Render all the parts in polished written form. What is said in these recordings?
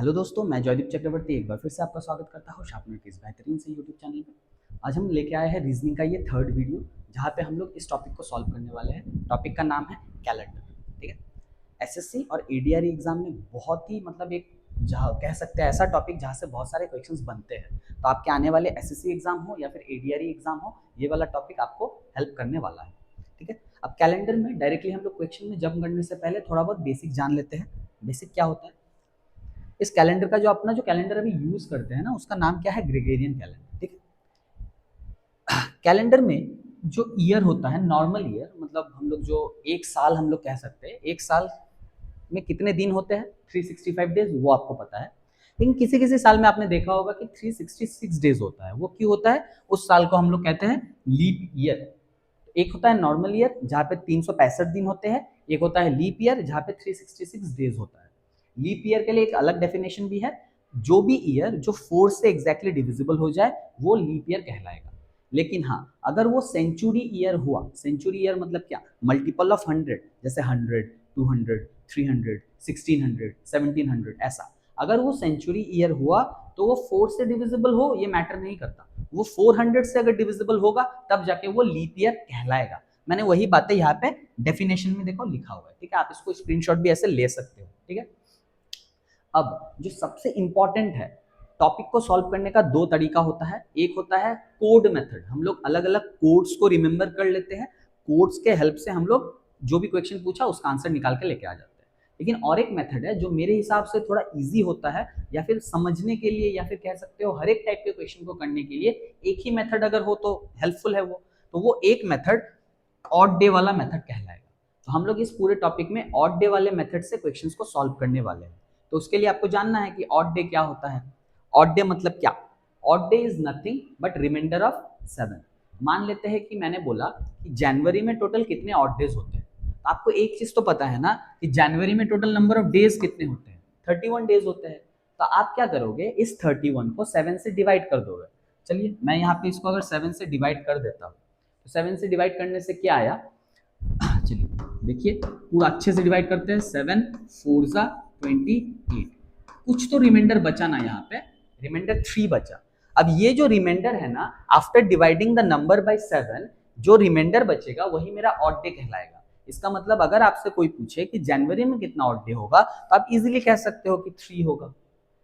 Hello दोस्तों, मैं जयदीप चक्रवर्ती एक बार फिर से आपका स्वागत करता हूँ शार्पनर के इस बेहतरीन से यूट्यूब चैनल पर। आज हम लेके आए हैं रीजनिंग का ये थर्ड वीडियो, जहाँ पे हम लोग इस टॉपिक को सॉल्व करने वाले हैं। टॉपिक का नाम है कैलेंडर। ठीक है। एसएससी और एडीआरई एग्जाम में बहुत ही एक जहाँ कह सकते हैं ऐसा टॉपिक जहाँ से बहुत सारे क्वेश्चंस बनते हैं। तो आपके आने वाले एसएससी एग्जाम हो या फिर एडीआरई एग्जाम हो, ये वाला टॉपिक आपको हेल्प करने वाला है। ठीक है। अब कैलेंडर में डायरेक्टली हम लोग क्वेश्चन में जंप करने से पहले थोड़ा बहुत बेसिक जान लेते हैं। बेसिक क्या होता है? इस कैलेंडर का जो कैलेंडर अभी यूज करते हैं ना, उसका नाम क्या है? Gregorian calendar. ठीक है। कैलेंडर में जो ईयर होता है, नॉर्मल ईयर, मतलब हम लोग जो एक साल हम लोग कह सकते हैं, एक साल में कितने दिन होते हैं? 365 डेज, वो आपको पता है। लेकिन किसी किसी साल में आपने देखा होगा कि 366 डेज होता है। वो क्यों होता है? उस साल को हम लोग कहते हैं लीप ईयर। एक होता है नॉर्मल ईयर जहाँ पे 365 दिन होते हैं, एक होता है लीप ईयर जहाँ पे 366 डेज होता है। लीप ईयर के लिए एक अलग डेफिनेशन भी है। जो भी ईयर जो 4 से एग्जैक्टली डिविजिबल हो जाए वो लीप ईयर कहलाएगा। लेकिन हाँ, अगर वो सेंचुरी ईयर हुआ, सेंचुरी ईयर मतलब क्या? मल्टीपल ऑफ 100, जैसे 100, 200, 300, 1600, 1700, ऐसा। अगर वो सेंचुरी ईयर हुआ तो वो 4 से डिविजिबल हो ये मैटर नहीं करता। वो 400 से अगर डिविजिबल होगा तब जाके वो लीप ईयर कहलाएगा। मैंने वही बातें यहाँ पे डेफिनेशन में देखो लिखा हुआ है। ठीक है। आप इसको स्क्रीनशॉट भी ऐसे ले सकते हो। ठीक है। अब जो सबसे इंपॉर्टेंट है, टॉपिक को सॉल्व करने का दो तरीका होता है। एक होता है कोड मेथड। हम लोग अलग अलग कोड्स को रिमेंबर कर लेते हैं। कोड्स के हेल्प से हम लोग जो भी क्वेश्चन पूछा उसका आंसर निकाल के लेके आ जाते हैं। लेकिन और एक मेथड है जो मेरे हिसाब से थोड़ा इजी होता है, या फिर समझने के लिए, या फिर कह सकते हो हर एक टाइप के क्वेश्चन को करने के लिए एक ही मेथड अगर हो तो हेल्पफुल है वो। तो वो एक मेथड ऑड डे वाला मेथड कहलाएगा। तो हम लोग इस पूरे टॉपिक में ऑड डे वाले मेथड से क्वेश्चंस को सॉल्व करने वाले हैं। तो उसके लिए आपको जानना है कि ऑड डे क्या होता है। ऑड डे मतलब क्या? Odd day is nothing but remainder of 7। मान लेते हैं कि मैंने बोला कि जनवरी में टोटल कितने ऑड डेज होते हैं। तो आपको एक चीज तो पता है ना कि जनवरी में टोटल नंबर ऑफ डेज कितने होते हैं? 31 डेज होते हैं। तो आप क्या करोगे? इस 31 को 7 से डिवाइड कर दोगे। चलिए मैं यहाँ पे इसको अगर 7 से डिवाइड कर देता हूँ, तो 7 से डिवाइड करने से क्या आया? चलिए देखिए, पूरा अच्छे से डिवाइड करते हैं। 7 4 जा 28। कुछ तो रिमाइंडर बचा ना, यहाँ पे रिमाइंडर 3 बचा। अब ये जो रिमाइंडर है ना, after dividing the number by 7, जो रिमाइंडर बचेगा वही मेरा ऑड डे कहलाएगा। इसका मतलब अगर आपसे कोई पूछे कि जनवरी में कितना ऑड डे होगा, तो आप इजीली कह सकते हो कि 3 होगा।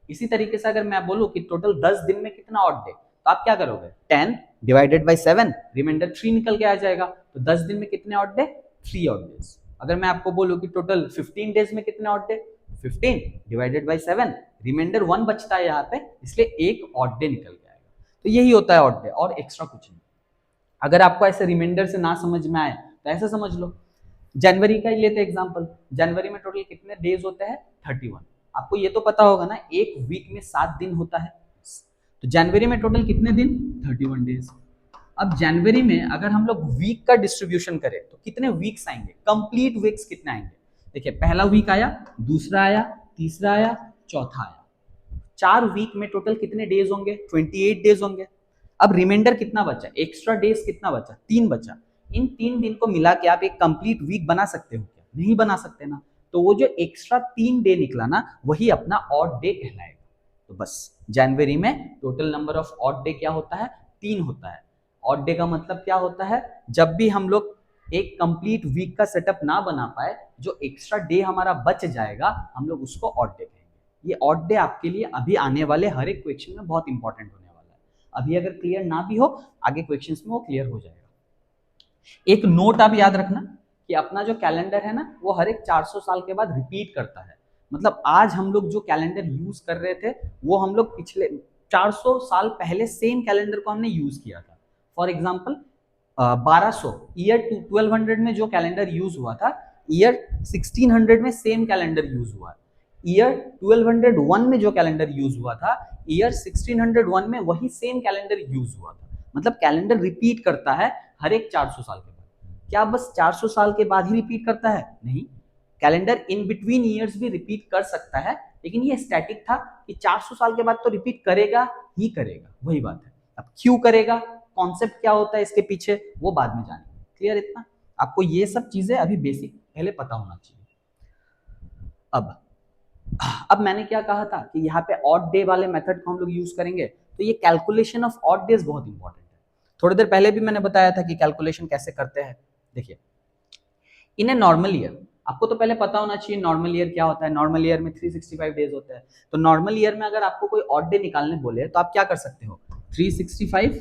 इसी तरीके से अगर मैं बोलूं कि टोटल 10 दिन में कितना ऑड डे, तो आप क्या करोगे? 10 डिवाइडेड बाई 7, रिमाइंडर 3 निकल के आ जाएगा। तो 10 दिन में कितने ऑड डे? 3 odd days. अगर मैं आपको बोलूं कि टोटल 15 डेज में कितने odd day? 15 divided by 7, remainder 1 बचता है यहाँ पे, इसलिए एक ऑड डे निकल के आएगा। तो यही होता है ऑड डे, और एक्स्ट्रा कुछ नहीं। अगर आपको ऐसे रिमाइंडर से ना समझ में आए तो ऐसे समझ लो। जनवरी का ही लेते एग्जांपल। जनवरी में टोटल कितने डेज होते हैं? 31। आपको ये तो पता होगा ना, एक वीक में 7 दिन होता है। तो जनवरी में टोटल कितने दिन? 31 डेज। अब जनवरी में अगर हम लोग वीक का डिस्ट्रीब्यूशन करें तो कितने वीक्स आएंगे? कंप्लीट वीक्स कितने आएंगे? देखिए, पहला वीक आया, दूसरा आया, तीसरा आया, चौथा आया। 4 वीक में टोटल कितने डेज होंगे? 28 डेज होंगे। अब रिमाइंडर कितना बचा? एक्स्ट्रा डेज कितना बचा? 3 बचा। इन 3 दिन को मिला के आप एक कंप्लीट वीक बना सकते हो क्या? नहीं बना सकते ना। तो वो जो एक्स्ट्रा 3 डे निकला ना, वही अपना ऑड डे कहलाएगा। तो बस, जनवरी में total number of odd day क्या होता है? 3 होता है। ऑड डे का मतलब क्या होता है? जब भी हम लोग एक कंप्लीट वीक का सेटअप ना बना पाए, जो एक्स्ट्रा डे हमारा बच जाएगा, हम लोग उसको ऑड डे कहेंगे। ये ऑड डे आपके लिए अभी आने वाले हर एक क्वेश्चन में बहुत इंपॉर्टेंट होने वाला है। अभी अगर क्लियर ना भी हो, आगे क्वेश्चंस में वो क्लियर हो जाएगा। एक नोट आप याद रखना कि अपना जो कैलेंडर है ना, वो हर एक 400 साल के बाद रिपीट करता है। मतलब आज हम लोग जो कैलेंडर यूज कर रहे थे, वो हम लोग पिछले 400 साल पहले सेम कैलेंडर को हमने यूज किया था। फॉर एग्जाम्पल 1200 ईयर 1200 में जो कैलेंडर यूज हुआ था, ईयर 1600 में सेम कैलेंडर यूज हुआ है। ईयर 1201 में जो कैलेंडर यूज हुआ था, ईयर 1601 में वही सेम कैलेंडर यूज हुआ था। मतलब कैलेंडर रिपीट करता है हर एक 400 साल के बाद। क्या बस 400 साल के बाद ही रिपीट करता है? नहीं, कैलेंडर इन बिटवीन ईयर्स भी रिपीट कर सकता है, लेकिन ये स्टैटिक था कि 400 साल के बाद तो रिपीट करेगा ही करेगा। वही बात है। अब क्यों करेगा, कॉन्सेप्ट क्या होता है इसके पीछे, वो बाद में जानेंगे। क्लियर इतना? आपको ये सब चीजें अभी बेसिक पहले पता होना चाहिए। अब अब मैंने क्या कहा था कि यहाँ पे ऑड डे वाले मेथड को हम लोग यूज करेंगे, तो ये कैलकुलेशन ऑफ ऑड डेज बहुत इंपॉर्टेंट है। थोड़ी देर पहले भी मैंने बताया था कि कैलकुलेशन कैसे करते हैं। देखिए, इन ए नॉर्मल ईयर, आपको तो पहले पता होना चाहिए नॉर्मल ईयर क्या होता है। नॉर्मल ईयर में 365 डेज होते हैं। तो नॉर्मल ईयर में अगर आपको कोई ऑड डे निकालने बोले तो आप क्या कर सकते हो, 365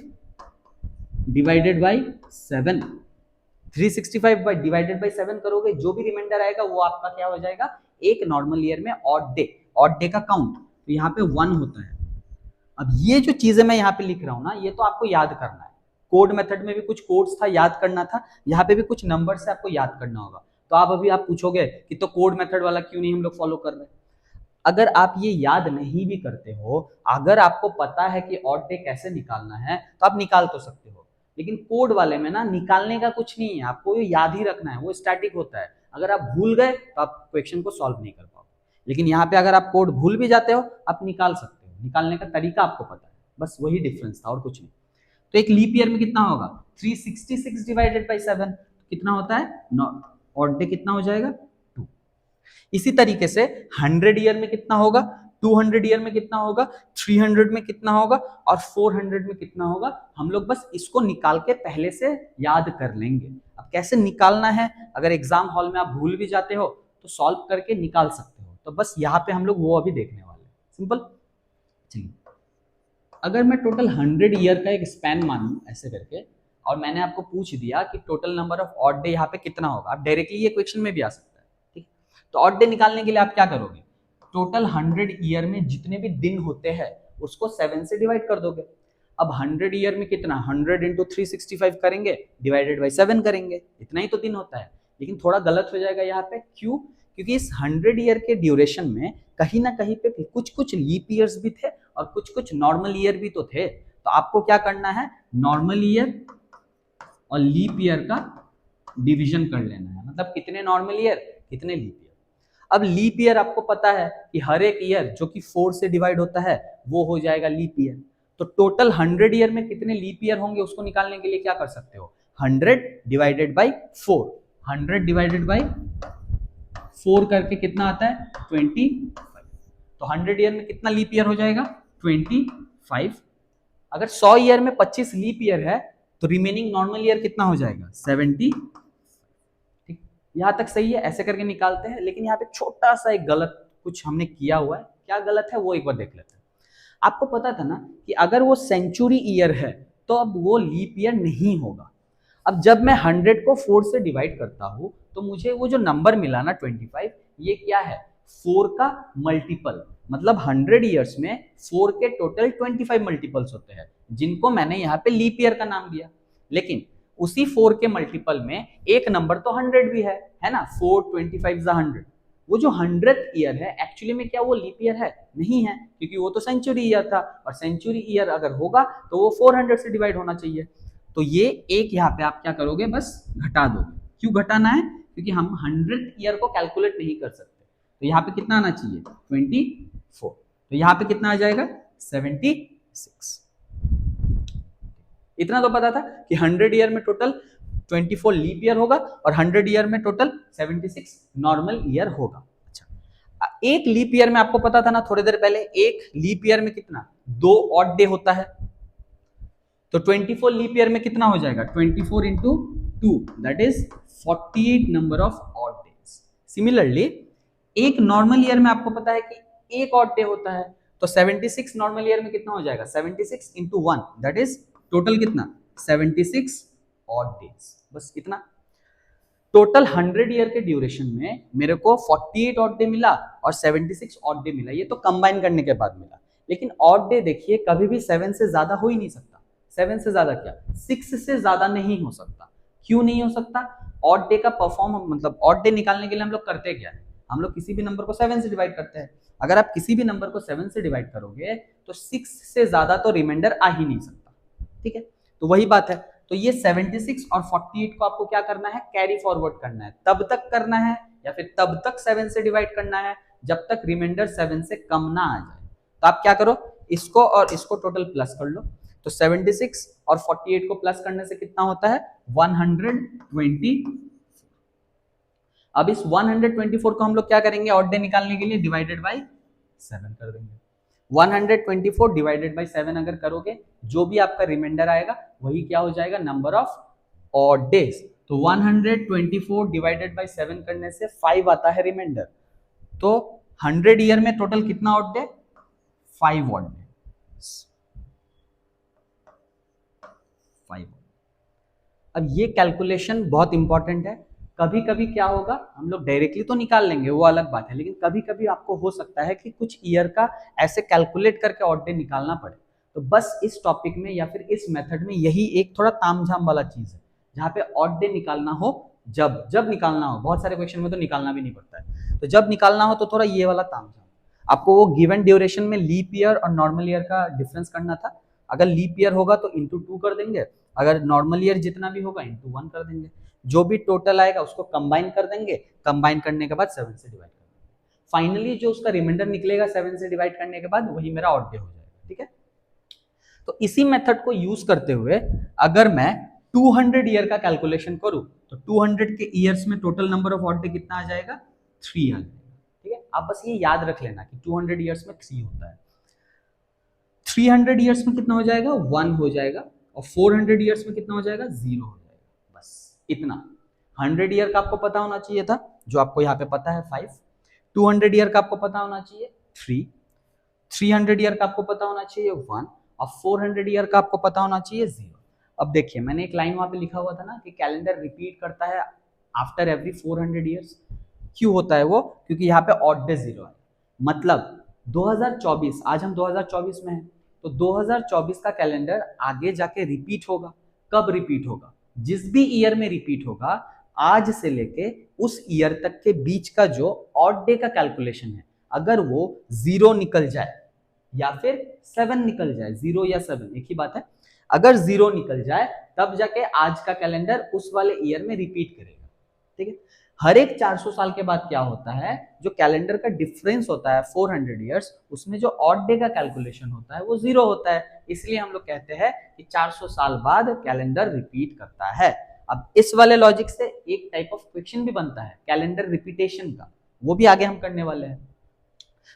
डिवाइडेड बाई 7, 365 डिवाइडेड बाई 7 करोगे, जो भी रिमाइंडर आएगा वो आपका क्या हो जाएगा, एक नॉर्मल ईयर में ऑड डे, ऑड डे का काउंट तो यहाँ पे 1 होता है। अब ये जो चीजें मैं यहाँ पे लिख रहा हूँ ना, ये तो आपको याद करना है। कोड मेथड में भी कुछ कोड्स था, याद करना था। यहाँ पे भी कुछ नंबर से आपको याद करना होगा। तो आप पूछोगे कि तो कोड मेथड वाला क्यों नहीं हम लोग फॉलो कर रहे। अगर आप ये याद नहीं भी करते हो, अगर आपको पता है कि ऑड डे कैसे निकालना है, तो आप निकाल तो सकते हो। लेकिन कोड वाले में ना निकालने का कुछ नहीं है, आपको ये याद ही रखना है, वो स्टैटिक होता है। अगर आप भूल गए तो आप क्वेश्चन को सॉल्व नहीं कर पाओगे। लेकिन यहाँ पे अगर आप कोड भूल भी जाते हो, आप निकाल सकते हो, निकालने का तरीका आपको पता है, बस वही डिफरेंस था और कुछ नहीं। तो एक लीप ईयर में कितना होगा, 366 डिवाइडेड बाई 7 कितना होता है, ऑड डे कितना हो जाएगा, 2। इसी तरीके से 100 ईयर में कितना होगा, 200 ईयर में कितना होगा, 300 में कितना होगा और 400 में कितना होगा। हम लोग बस इसको निकाल के पहले से याद कर लेंगे। अब कैसे निकालना है, अगर एग्जाम हॉल में आप भूल भी जाते हो तो सॉल्व करके निकाल सकते हो। तो बस यहाँ पे हम लोग वो अभी देखने वाले हैं, सिंपल। चलिए, अगर मैं टोटल 100 ईयर का एक स्पैन मानूं ऐसे करके, और मैंने आपको पूछ दिया कि total number of odd day यहाँ पे कितना होगा, आप डायरेक्टली ये क्वेश्चन में भी आ सकता है, ठीक। तो ऑड डे निकालने के लिए आप क्या करोगे, टोटल 100 ईयर में जितने भी दिन होते हैं उसको 7 से डिवाइड कर दोगे। अब 100 ईयर में कितना, 100 इंटू 365 करेंगे डिवाइडेड बाई 7 करेंगे, इतना ही तो दिन होता है। लेकिन थोड़ा गलत हो जाएगा यहाँ पे, क्यों, क्योंकि इस 100 ईयर के ड्यूरेशन में कहीं ना कहीं पे कुछ कुछ लीप ईयर्स भी थे और कुछ कुछ नॉर्मल ईयर भी तो थे। तो आपको क्या करना है, नॉर्मल ईयर और लीप ईयर का डिवीजन कर लेना है, मतलब कितने नॉर्मल ईयर कितने लीप ईयर। अब लीप ईयर आपको पता है कि हर एक ईयर जो कि 4 से डिवाइड होता है वो हो जाएगा लीप ईयर। तो टोटल 100 ईयर में कितने लीप ईयर होंगे उसको निकालने के लिए क्या कर सकते हो, 100 डिवाइडेड बाई 4, 100 डिवाइडेड बाई 4 करके कितना आता है, 25। तो 100 ईयर में कितना लीप ईयर हो जाएगा, 25। अगर 100 ईयर में 25 लीप ईयर है तो रिमेनिंग नॉर्मल ईयर कितना हो जाएगा, 70। ठीक, यहां तक सही है, ऐसे करके निकालते हैं। लेकिन यहाँ पे छोटा सा एक गलत कुछ हमने किया हुआ है, क्या गलत है वो एक बार देख लेते हैं। आपको पता था ना कि अगर वो सेंचुरी ईयर है तो अब वो लीप ईयर नहीं होगा। अब जब मैं 100 को 4 से डिवाइड करता हूं तो मुझे वो जो नंबर मिला ना 25, ये क्या है, 4 का मल्टीपल। मतलब 100 ईयर्स में 4 के टोटल 25 मल्टीपल्स होते हैं, जिनको मैंने यहाँ पे लीप ईयर का नाम दिया। लेकिन उसी 4 के मल्टीपल में एक नंबर तो 100 भी है ना, 4 25 100। वो जो 100th ईयर है एक्चुअली में क्या वो लीप ईयर है, नहीं है, क्योंकि वो तो सेंचुरी ईयर था, और सेंचुरी ईयर अगर होगा तो वो 400 से डिवाइड होना चाहिए। तो ये एक यहाँ पे आप क्या करोगे, बस घटा दोगे। क्यों घटाना है, क्योंकि हम 100th ईयर को कैलकुलेट नहीं कर सकते। तो यहाँ पे कितना आना चाहिए, 24। तो यहाँ पे कितना आ जाएगा, 76। इतना तो पता था कि 100 ईयर में टोटल 24 लीप ईयर होगा और 100 ईयर में टोटल 76 नॉर्मल ईयर होगा। अच्छा, एक लीप ईयर में आपको पता था ना थोड़ी देर पहले, एक लीप ईयर में कितना, 2 ऑड डे होता है। तो 24 लीप ईयर में कितना हो जाएगा, 24 into 2 that is 48 number of odd days. Similarly एक नॉर्मल ईयर में आपको पता है कि एक ऑड डे होता है, तो 76 नॉर्मल ईयर में कितना हो जाएगा, 76 इंटू 1 दैट इज टोटल कितना, 76 ऑड डेज। बस इतना। टोटल 100 ईयर के ड्यूरेशन में मेरे को 48 ऑड डे मिला और 76 ऑड डे मिला, ये तो कंबाइन करने के बाद मिला। लेकिन ऑड डे देखिए कभी भी 7 से ज्यादा हो ही नहीं सकता। 7 से ज्यादा क्या, 6 से ज्यादा नहीं हो सकता। क्यों नहीं हो सकता, ऑड डे का परफॉर्म, मतलब ऑड डे निकालने के लिए हम लोग करते क्या है, हम लोग किसी भी नंबर को 7 से डिवाइड करते हैं। अगर आप किसी भी नंबर को 7 से डिवाइड करोगे तो 6 से ज्यादा तो रिमाइंडर आ ही नहीं सकता, ठीक है। तो वही बात है। तो ये 76 और 48 को आपको क्या करना है, कैरी फॉरवर्ड करना है। तब तक करना है या फिर तब तक 7 से डिवाइड करना है जब तक रिमाइंडर 7 से कम ना आ जाए। तो आप क्या करो, इसको और इसको टोटल प्लस कर लो। तो 76 और 48 को प्लस करने से कितना होता है, 120। अब इस 124 को हम लोग क्या करेंगे, ऑड डे निकालने के लिए डिवाइडेड बाई 7 कर देंगे। 124 डिवाइडेड बाई 7 अगर करोगे, जो भी आपका रिमाइंडर आएगा वही क्या हो जाएगा, नंबर ऑफ ऑड डेज। तो 124 डिवाइडेड बाई 7 करने से 5 आता है रिमाइंडर। तो 100 ईयर में टोटल कितना ऑड डे, 5 ऑड डे, 5। अब ये कैलकुलेशन बहुत इंपॉर्टेंट है। कभी कभी क्या होगा, हम लोग डायरेक्टली तो निकाल लेंगे, वो अलग बात है, लेकिन कभी कभी आपको हो सकता है कि कुछ ईयर का ऐसे कैलकुलेट करके ऑड डे निकालना पड़े। तो बस इस टॉपिक में या फिर इस मेथड में यही एक थोड़ा तामझाम वाला चीज है, जहाँ पे ऑड डे निकालना हो, जब जब निकालना हो, बहुत सारे क्वेश्चन में तो निकालना भी नहीं पड़ता है, तो जब निकालना हो तो थोड़ा ये वाला तामझाम। आपको वो गिवन ड्यूरेशन में लीप ईयर और नॉर्मल ईयर का डिफरेंस करना था। अगर लीप ईयर होगा तो इंटू 2 कर देंगे, अगर नॉर्मल ईयर जितना भी होगा इंटू 1 कर देंगे, जो भी टोटल आएगा उसको कंबाइन कर देंगे, कंबाइन करने के बाद 7 से डिवाइड कर देंगे। फाइनली जो उसका रिमाइंडर निकलेगा 7 से डिवाइड करने के बाद, वही मेरा ऑड डे हो जाएगा। ठीक है, तो इसी मेथड को यूज करते हुए अगर मैं 200 ईयर का कैलकुलेशन करूं तो 200 के ईयर्स में total number of odd day कितना आ जाएगा, 3 आ जाएगा। ठीक है, आप बस ये याद रख लेना कि 200 ईयर्स में 3 होता है। 300 ईयर्स में कितना हो जाएगा, 1 हो जाएगा, और 400 ईयर्स में कितना हो जाएगा, 0 हो जाएगा। बस इतना। 100 ईयर का आपको पता होना चाहिए था, जो आपको यहाँ पे पता है 5। 200 ईयर का आपको पता होना चाहिए 3। 300 ईयर का आपको पता होना चाहिए 1, और 400 ईयर का आपको पता होना चाहिए 0। अब देखिए, मैंने एक लाइन वहां पे लिखा हुआ था ना कि कैलेंडर रिपीट करता है आफ्टर एवरी 400 ईयर्स। क्यों होता है वो, क्योंकि यहाँ पे ऑड डे 0 है। मतलब 2024, आज हम 2024 में हैं, तो 2024 का कैलेंडर आगे जाके रिपीट होगा। कब रिपीट होगा, जिस भी ईयर में रिपीट होगा, आज से लेके उस ईयर तक के बीच का जो ऑड डे का कैलकुलेशन है, अगर वो 0 निकल जाए या फिर 7 निकल जाए, 0 या 7 एक ही बात है, अगर 0 निकल जाए तब जाके आज का कैलेंडर उस वाले ईयर में रिपीट करेगा। ठीक है, हर एक 400 साल के बाद क्या होता है, जो कैलेंडर का डिफरेंस होता है 400 ईयर्स, उसमें जो ऑड डे का कैलकुलेशन होता है वो 0 होता है। इसलिए हम लोग कहते हैं कि 400 साल बाद कैलेंडर रिपीट करता है। अब इस वाले लॉजिक से एक टाइप ऑफ क्वेश्चन भी बनता है कैलेंडर रिपीटेशन का, वो भी आगे हम करने वाले हैं।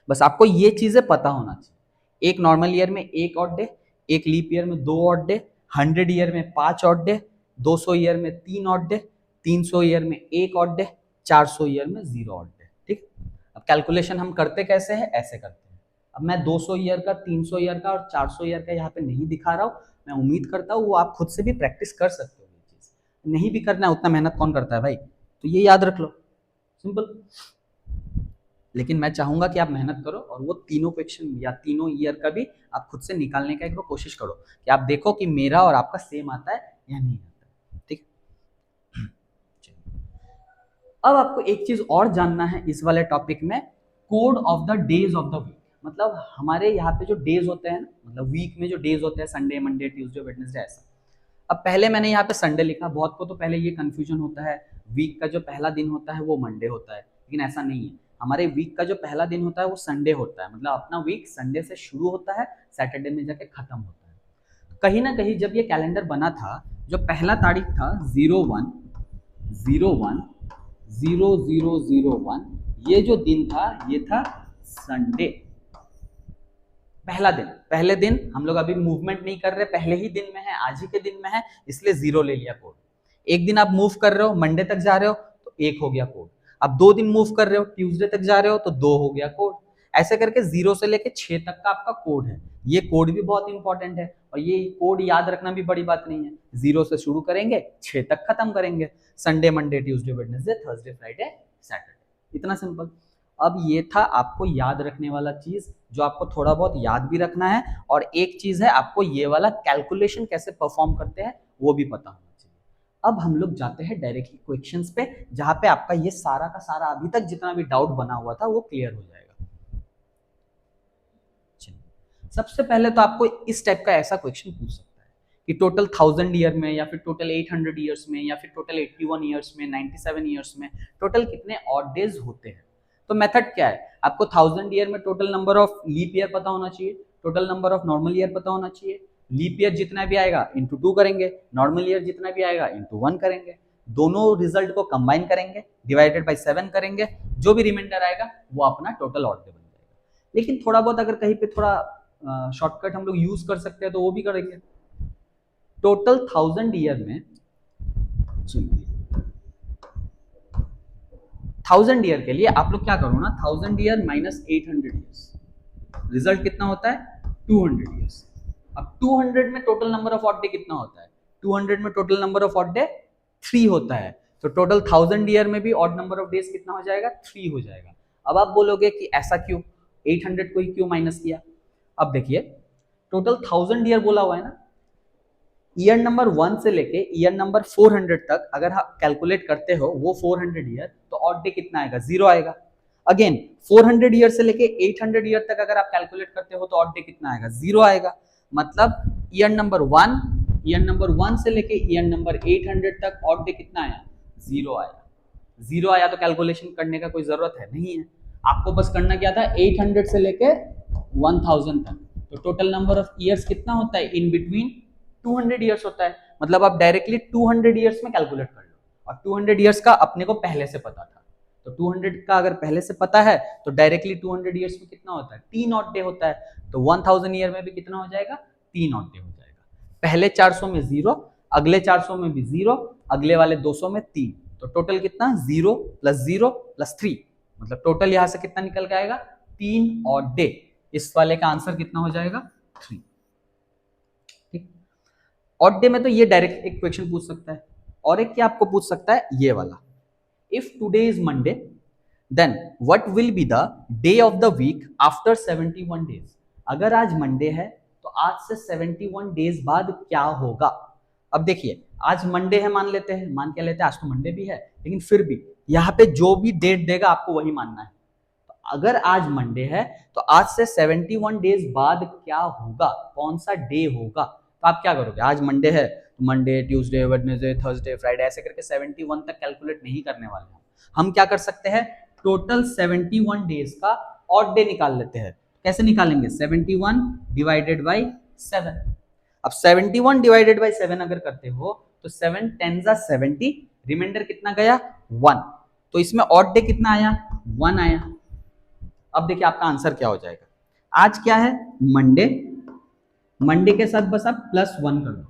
बस आपको ये चीजें पता होना चाहिए, एक नॉर्मल ईयर में 1 ऑड डे, एक लीप ईयर में 2 ऑड डे, 100 ईयर में 5 ऑड डे, 200 ईयर में 3 ऑड डे, 300 ईयर में 1 ऑड डे, 400 ईयर में 0 ऑड डे। ठीक, अब कैलकुलेशन हम करते कैसे हैं, ऐसे करते हैं। अब मैं 200 ईयर का, 300 ईयर का और 400 ईयर का यहाँ पे नहीं दिखा रहा हूँ, मैं उम्मीद करता हूँ वो आप खुद से भी प्रैक्टिस कर सकते हो। ये चीज नहीं भी करना है, उतना मेहनत कौन करता है भाई, तो ये याद रख लो, सिंपल। लेकिन मैं चाहूंगा कि आप मेहनत करो और वो तीनों क्वेश्चन या तीनों ईयर का भी आप खुद से निकालने का एक बार कोशिश करो, कि आप देखो कि मेरा और आपका सेम आता है या नहीं आता है। ठीक, अब आपको एक चीज और जानना है इस वाले टॉपिक में, code of the days of the week. मतलब हमारे यहाँ पे जो डेज होते हैं ना, मतलब वीक में जो डेज होते हैं, संडे, मंडे, ट्यूसडे, वेडनेसडे, ऐसा। अब पहले मैंने यहाँ पे संडे लिखा, बहुत को तो पहले ये कंफ्यूजन होता है, वीक का जो पहला दिन होता है वो मंडे होता है, लेकिन ऐसा नहीं है। हमारे वीक का जो पहला दिन होता है वो संडे होता है, मतलब अपना वीक संडे से शुरू होता है, सैटरडे में जाके खत्म होता है। कहीं ना कहीं जब ये कैलेंडर बना था, जो पहला तारीख था 01/01/0001, ये जो दिन था ये था संडे, पहला दिन। पहले दिन हम लोग अभी मूवमेंट नहीं कर रहे, पहले ही दिन में है, आज ही के दिन में है, इसलिए 0 ले लिया कोड। एक दिन आप मूव कर रहे हो, मंडे तक जा रहे हो तो 1 हो गया कोड। अब 2 दिन मूव कर रहे हो, ट्यूसडे तक जा रहे हो तो 2 हो गया कोड। ऐसे करके 0 से लेके 6 तक का आपका कोड है। ये कोड भी बहुत इंपॉर्टेंट है, और ये कोड याद रखना भी बड़ी बात नहीं है। 0 से शुरू करेंगे, 6 तक खत्म करेंगे, Sunday, Monday, Tuesday, Wednesday, Thursday, Friday, Saturday, इतना सिंपल। अब ये था आपको याद रखने वाला चीज, जो आपको थोड़ा बहुत याद भी रखना है, और एक चीज है आपको ये वाला कैलकुलेशन कैसे परफॉर्म करते हैं वो भी पता होना चाहिए। अब हम लोग जाते हैं डायरेक्टली क्वेश्चंस पे, जहां पे आपका ये सारा का सारा अभी तक जितना भी डाउट बना हुआ था वो क्लियर हो जाएगा। सबसे पहले तो आपको इस टाइप का ऐसा क्वेश्चन पूछ सकता है कि टोटल 1000 ईयर में, या फिर टोटल 800 ईयर्स में, या फिर टोटल 81 ईयर्स में, 97 ईयर्स में टोटल कितने ऑड डेज होते हैं। तो मेथड क्या है, आपको 1000 ईयर में total number of leap year पता होना चाहिए, total number of normal year पता होना चाहिए। लीप ईयर जितना भी आएगा इंटू 2 करेंगे, नॉर्मल ईयर जितना भी आएगा इंटू 1 करेंगे। दोनों रिजल्ट को कंबाइन करेंगे, डिवाइडेड बाय 7 करेंगे, जो भी रिमाइंडर आएगा वो अपना टोटल ऑड डे बन जाएगा। लेकिन थोड़ा बहुत अगर कहीं पे थोड़ा शॉर्टकट हम लोग यूज कर सकते हैं तो वो भी करेंगे। टोटल 1000 ईयर में, 1000 ईयर के लिए आप लोग क्या करो ना, 1000 ईयर माइनस 800 ईयर्स, रिजल्ट कितना होता है 200 ईयर्स। अब 200 में total number of odd day कितना होता है, 200 में total number of odd day 3 होता है, तो टोटल 1000 ईयर में भी ऑड नंबर ऑफ डेज कितना हो जाएगा 3 हो जाएगा। अब आप बोलोगे कि ऐसा क्यों, 800 को ही क्यों माइनस किया। अब देखिए टोटल 1000 ईयर बोला हुआ है ना, ईयर नंबर 1 से लेके ईयर नंबर 400 तक अगर आप कैलकुलेट करते हो वो 400 ईयर, तो ऑड डे कितना आएगा 0 आएगा। अगेन 400 ईयर से लेके 800 ईयर तक अगर आप कैलकुलेट करते हो तो ऑड डे कितना आएगा 0 आएगा। मतलब ईयर नंबर 1 से लेके ईयर नंबर 800 तक ऑड डे कितना आया 0 आया। 0 आया तो कैलकुलेशन करने का कोई जरूरत है नहीं है, आपको बस करना क्या था 800 से लेके 1000 तक, तो टोटल नंबर ऑफ ईयर्स कितना होता है इन बिटवीन 200 ईयर्स होता है। मतलब आप डायरेक्टली 200 ईयर्स में कैलकुलेट कर लो, और 200 ईयर्स का अपने को पहले से पता था, तो 200 का अगर पहले से पता है तो डायरेक्टली 200 ईयर्स में कितना होता है 3 ऑड डे होता है, तो 1000 ईयर में भी कितना हो जाएगा 3 ऑड डे हो जाएगा। पहले 400 में 0, अगले 400 में भी 0, अगले वाले 200 में 3, तो टोटल कितना 0 प्लस 0 प्लस 3, मतलब टोटल यहां से कितना निकल के आएगा 3 ऑड डे। इस वाले का आंसर कितना हो जाएगा 3। ठीक, ऑड डे में तो ये डायरेक्ट एक क्वेश्चन पूछ सकता है, और एक क्या आपको पूछ सकता है ये वाला, if today is Monday then what will be the day of the week after 71 days. अगर आज मंडे है तो आज से 71 डेज बाद क्या होगा। अब देखिए आज मंडे है, मान लेते हैं, मान के लेते हैं आज तो मंडे भी है, लेकिन फिर भी यहाँ पे जो भी डेट देगा आपको वही मानना है। तो अगर आज मंडे है तो आज से 71 डेज बाद क्या होगा, कौन सा डे होगा, तो आप क्या करोगे, आज मंडे है तो Monday, Tuesday, Wednesday, Thursday, Friday, ऐसे करके 71 तक कैलकुलेट नहीं करने वाले हैं। हम क्या कर सकते हैं, टोटल 71 डेज का ऑड डे निकाल लेते हैं। कैसे निकालेंगे, 71 डिवाइडेड बाई 7। अब 71 डिवाइडेड बाई 7 अगर करते हो तो 7 10 जा 70, रिमाइंडर कितना गया 1, तो इसमें ऑड डे कितना आया 1 आया। अब देखिए आपका आंसर क्या हो जाएगा, आज क्या है मंडे, मंडे के साथ बस आप +1 कर दो,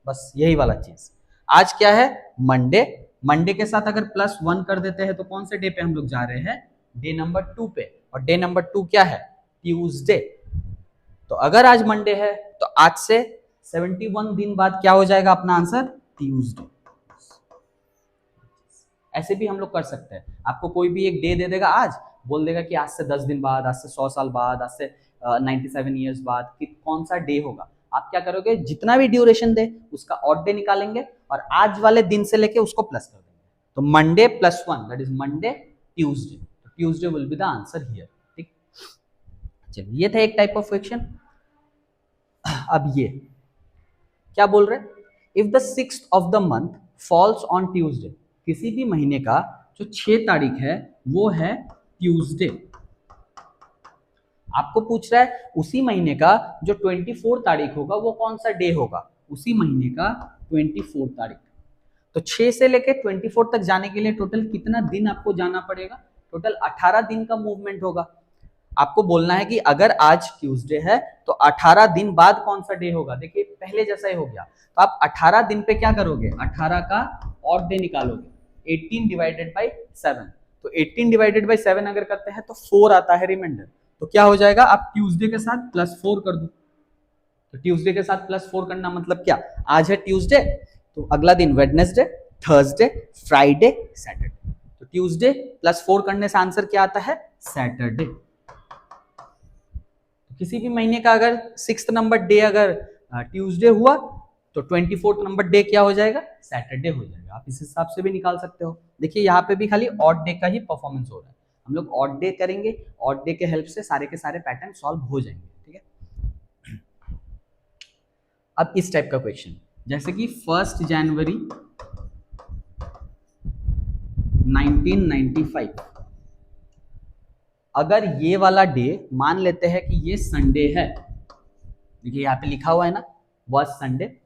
बस यही वाला चीज। आज क्या है मंडे, मंडे के साथ अगर +1 कर देते हैं तो कौन से डे पे हम लोग जा रहे हैं, डे नंबर 2 पे, और डे नंबर 2 क्या है ट्यूसडे। तो अगर आज मंडे है तो आज से 71 दिन बाद क्या हो जाएगा अपना आंसर ट्यूसडे। ऐसे भी हम लोग कर सकते हैं, आपको कोई भी एक डे दे देगा, आज बोल देगा कि आज से 10 दिन बाद, आज से 100 साल बाद, आज से 97 ईयर्स बाद कि कौन सा डे होगा। आप क्या करोगे, जितना भी ड्यूरेशन दे उसका ऑड डे निकालेंगे और आज वाले दिन से लेके उसको प्लस कर देंगे, तो Monday +1 that is Monday Tuesday, तो Tuesday will be the answer here. ठीक, चलिए ये था एक टाइप ऑफ क्वेश्चन। अब ये क्या बोल रहे, if the 6th of the month falls on Tuesday, किसी भी महीने का जो 6 तारीख है वो है ट्यूसडे। आपको पूछ रहा है उसी महीने का जो 24 तारीख होगा वो कौन सा डे होगा, उसी महीने का 24 तारीख। तो 6 से लेके 24 तक जाने के लिए टोटल कितना दिन आपको जाना पड़ेगा, टोटल 18 दिन का मूवमेंट होगा। आपको बोलना है कि अगर आज ट्यूसडे है तो 18 दिन बाद कौन सा डे होगा। देखिए पहले जैसा ही हो गया, तो आप 18 दिन पे क्या करोगे, 18 का ऑड डे निकालोगे, 18 डिवाइडेड बाई 7, तो 18 डिवाइडेड बाई 7 अगर करते हैं तो 4 आता है रिमाइंडर, तो क्या हो जाएगा, आप ट्यूसडे के साथ +4 कर दो। तो ट्यूसडे के साथ +4 करना मतलब क्या, आज है ट्यूसडे तो अगला दिन वेडनेसडे, थर्सडे, फ्राइडे, सैटरडे, तो ट्यूसडे +4 करने से आंसर क्या आता है सैटरडे। किसी भी महीने का अगर 6th नंबर डे अगर ट्यूसडे हुआ तो 24th नंबर डे क्या हो जाएगा सैटरडे हो जाएगा। आप इस हिसाब से भी निकाल सकते हो। देखिए यहाँ पे भी खाली ऑड डे का ही परफॉर्मेंस हो रहा है, हम लोग ऑड डे करेंगे, ऑड डे के हेल्प से सारे के सारे पैटर्न सॉल्व हो जाएंगे। ठीक है, अब इस टाइप का क्वेश्चन, जैसे कि 1 जनवरी 1995, अगर ये वाला डे मान लेते हैं कि ये संडे है, देखिए यहाँ पे लिखा हुआ है ना वाज संडे,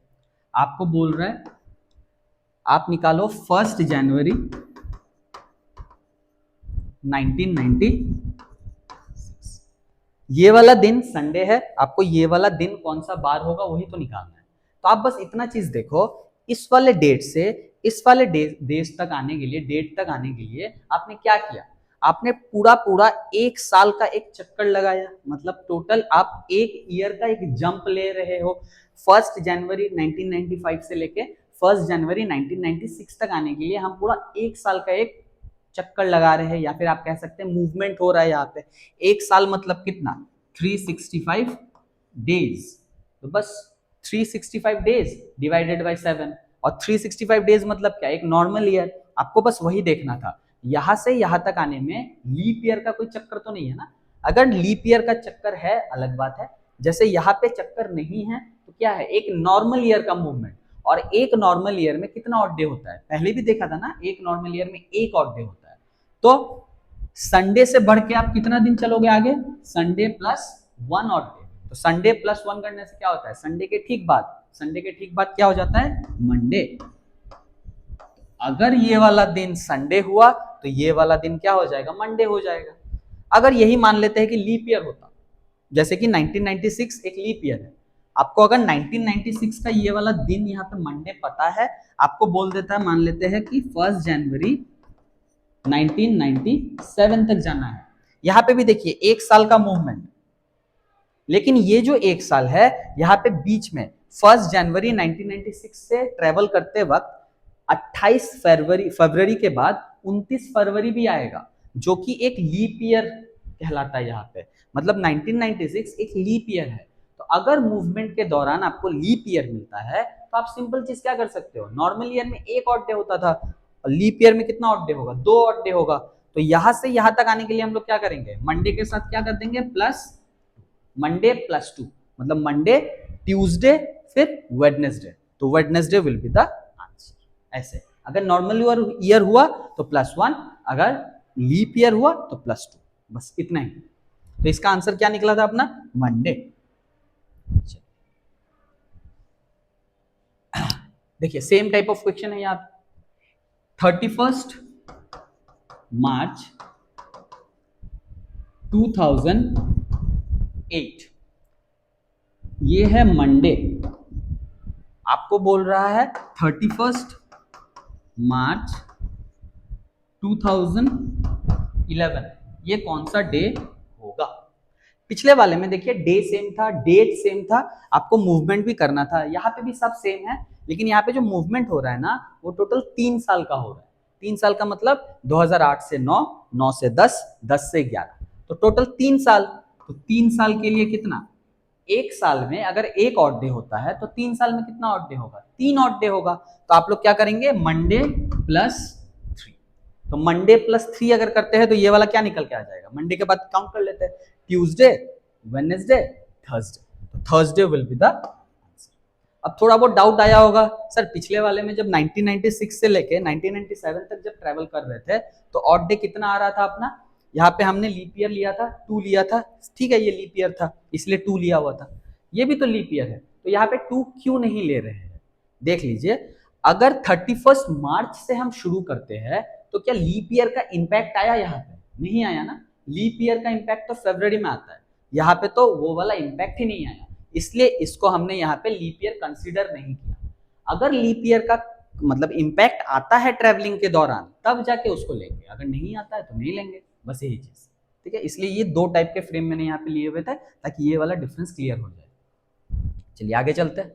आपको बोल रहा है आप निकालो 1 जनवरी 1996। ये वाला दिन संडे है, आपको ये वाला दिन कौन सा बार होगा वही तो निकालना है। तो आप बस इतना चीज देखो, इस वाले डेट से इस वाले देश तक आने के लिए, डेट तक आने के लिए आपने क्या किया, आपने पूरा पूरा एक साल का एक चक्कर लगाया। मतलब टोटल आप एक ईयर का एक जंप ले रहे हो। 1 जनवरी 1995 से लेके 1 जनवरी 1996 तक आने के लिए हम पूरा एक साल का एक चक्कर लगा रहे हैं, या फिर आप कह सकते हैं मूवमेंट हो रहा है यहाँ पे। एक साल मतलब कितना, 365 डेज। तो बस 365 डेज डिवाइडेड बाय 7, और 365 डेज मतलब क्या, एक नॉर्मल ईयर। आपको बस वही देखना था। यहां से यहां तक आने में लीप ईयर का कोई चक्कर तो नहीं है ना। अगर लीप ईयर का चक्कर है अलग बात है, जैसे यहाँ पे चक्कर नहीं है तो क्या है, एक नॉर्मल ईयर का मूवमेंट। और एक नॉर्मल ईयर में कितना ऑड डे होता है, पहले भी देखा था ना, एक नॉर्मल ईयर में एक ऑड डे होता है। तो संडे से बढ़ के आप कितना दिन चलोगे आगे, संडे प्लस 1 ऑड डे। तो संडे प्लस 1 करने से क्या होता है, संडे के ठीक बाद, संडे के ठीक बाद क्या हो जाता है, मंडे। अगर ये वाला दिन संडे हुआ तो ये वाला दिन क्या हो जाएगा, मंडे हो जाएगा। अगर यही मान लेते हैं कि लीप ईयर होता, जैसे कि 1996 एक लीप ईयर है, आपको अगर 1996 का ये वाला दिन यहाँ पे मंडे पता है, आपको बोल देता है, मान लेते हैं कि 1 जनवरी 1997 तक जाना है। यहाँ पे भी देखिए एक साल का मूवमेंट, लेकिन ये जो एक साल है यहाँ पे बीच में 1 जनवरी 1996 से ट्रेवल करते वक्त 28 फरवरी के बाद 29 फरवरी भी आएगा, जो कि एक लीप ईयर कहलाता है यहाँ पे। मतलब 1996 एक लीप ईयर है। तो अगर मूवमेंट के दौरान आपको लीप ईयर मिलता है तो आप सिंपल चीज क्या कर सकते हो, नॉर्मल ईयर में एक ऑड डे होता था, और लीप ईयर में कितना ऑड डे होगा, 2 ऑड डे होगा। तो यहां से यहां तक आने के लिए हम लोग क्या करेंगे, मंडे के साथ क्या कर देंगे, प्लस मंडे प्लस 2, मतलब मंडे, ट्यूसडे, फिर वेडनेसडे। तो Wednesday will be the answer. ऐसे अगर नॉर्मल ईयर हुआ तो +1, अगर लीप ईयर हुआ तो +2, बस इतना ही। तो इसका आंसर क्या निकला था अपना, मंडे। देखिए सेम टाइप ऑफ क्वेश्चन है यहाँ, 31 मार्च 2008, ये है मंडे। आपको बोल रहा है 31 मार्च 2011, ये कौन सा डे होगा। पिछले वाले में देखिए डे सेम था, डेट सेम था, आपको मूवमेंट भी करना था। यहाँ पे भी सब सेम है, लेकिन यहाँ पे जो मूवमेंट हो रहा है ना, वो टोटल 3 साल का हो रहा है। 3 साल का मतलब 2008 से 9, 9 से 10, 10 से 11, तो टोटल 3 साल। तो 3 साल के लिए कितना, एक साल में अगर एक ऑड डे होता है तो 3 साल में कितना ऑड डे होगा, 3 ऑड डे होगा। तो आप लोग क्या करेंगे, मंडे प्लस 3। तो मंडे प्लस 3 अगर करते हैं तो ये वाला क्या निकल के आ जाएगा, मंडे के बाद काउंट कर लेते हैं, ट्यूसडे, वेडनेसडे, थर्सडे। तो Thursday will be the answer. अब थोड़ा बहुत डाउट आया होगा, सर पिछले वाले में जब 1996 से लेके 1997 तक जब ट्रेवल कर रहे थे तो ऑड डे कितना आ रहा था अपना, यहाँ पे हमने लीप ईयर लिया था, 2 लिया था, ठीक है ये लीप ईयर था इसलिए 2 लिया हुआ था, ये भी तो लीप ईयर है, तो यहाँ पे 2 क्यों नहीं ले रहे हैं। देख लीजिए, अगर 31 मार्च से हम शुरू करते हैं तो क्या लीप ईयर का इंपैक्ट आया, यहाँ पे नहीं आया ना। लीप ईयर का इंपैक्ट तो फरवरी में आता है, यहाँ पे तो वो वाला इंपैक्ट ही नहीं आया, इसलिए इसको हमने यहाँ पे लीप ईयर कंसिडर नहीं किया। अगर लीप ईयर का मतलब इंपैक्ट आता है ट्रेवलिंग के दौरान तब जाके उसको लेंगे, अगर नहीं आता है तो नहीं लेंगे, बस यही चीज, ठीक है। इसलिए ये 2 टाइप के फ्रेम मैंने यहाँ पे लिए हुए थे ताकि ये वाला डिफरेंस क्लियर हो जाए। चलिए आगे चलते हैं।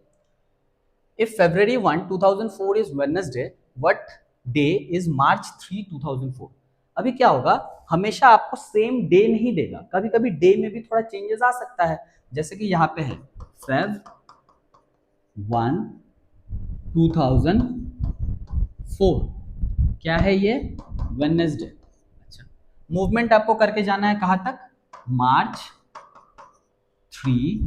If February 1, 2004 is Wednesday, what day is March 3, 2004। अभी क्या होगा, हमेशा आपको सेम डे नहीं देगा, कभी कभी डे में भी थोड़ा चेंजेस आ सकता है। जैसे कि यहाँ पे है Feb 1, 2004, क्या है ये, वेडनेसडे। अच्छा, मूवमेंट आपको करके जाना है कहां तक, March 3,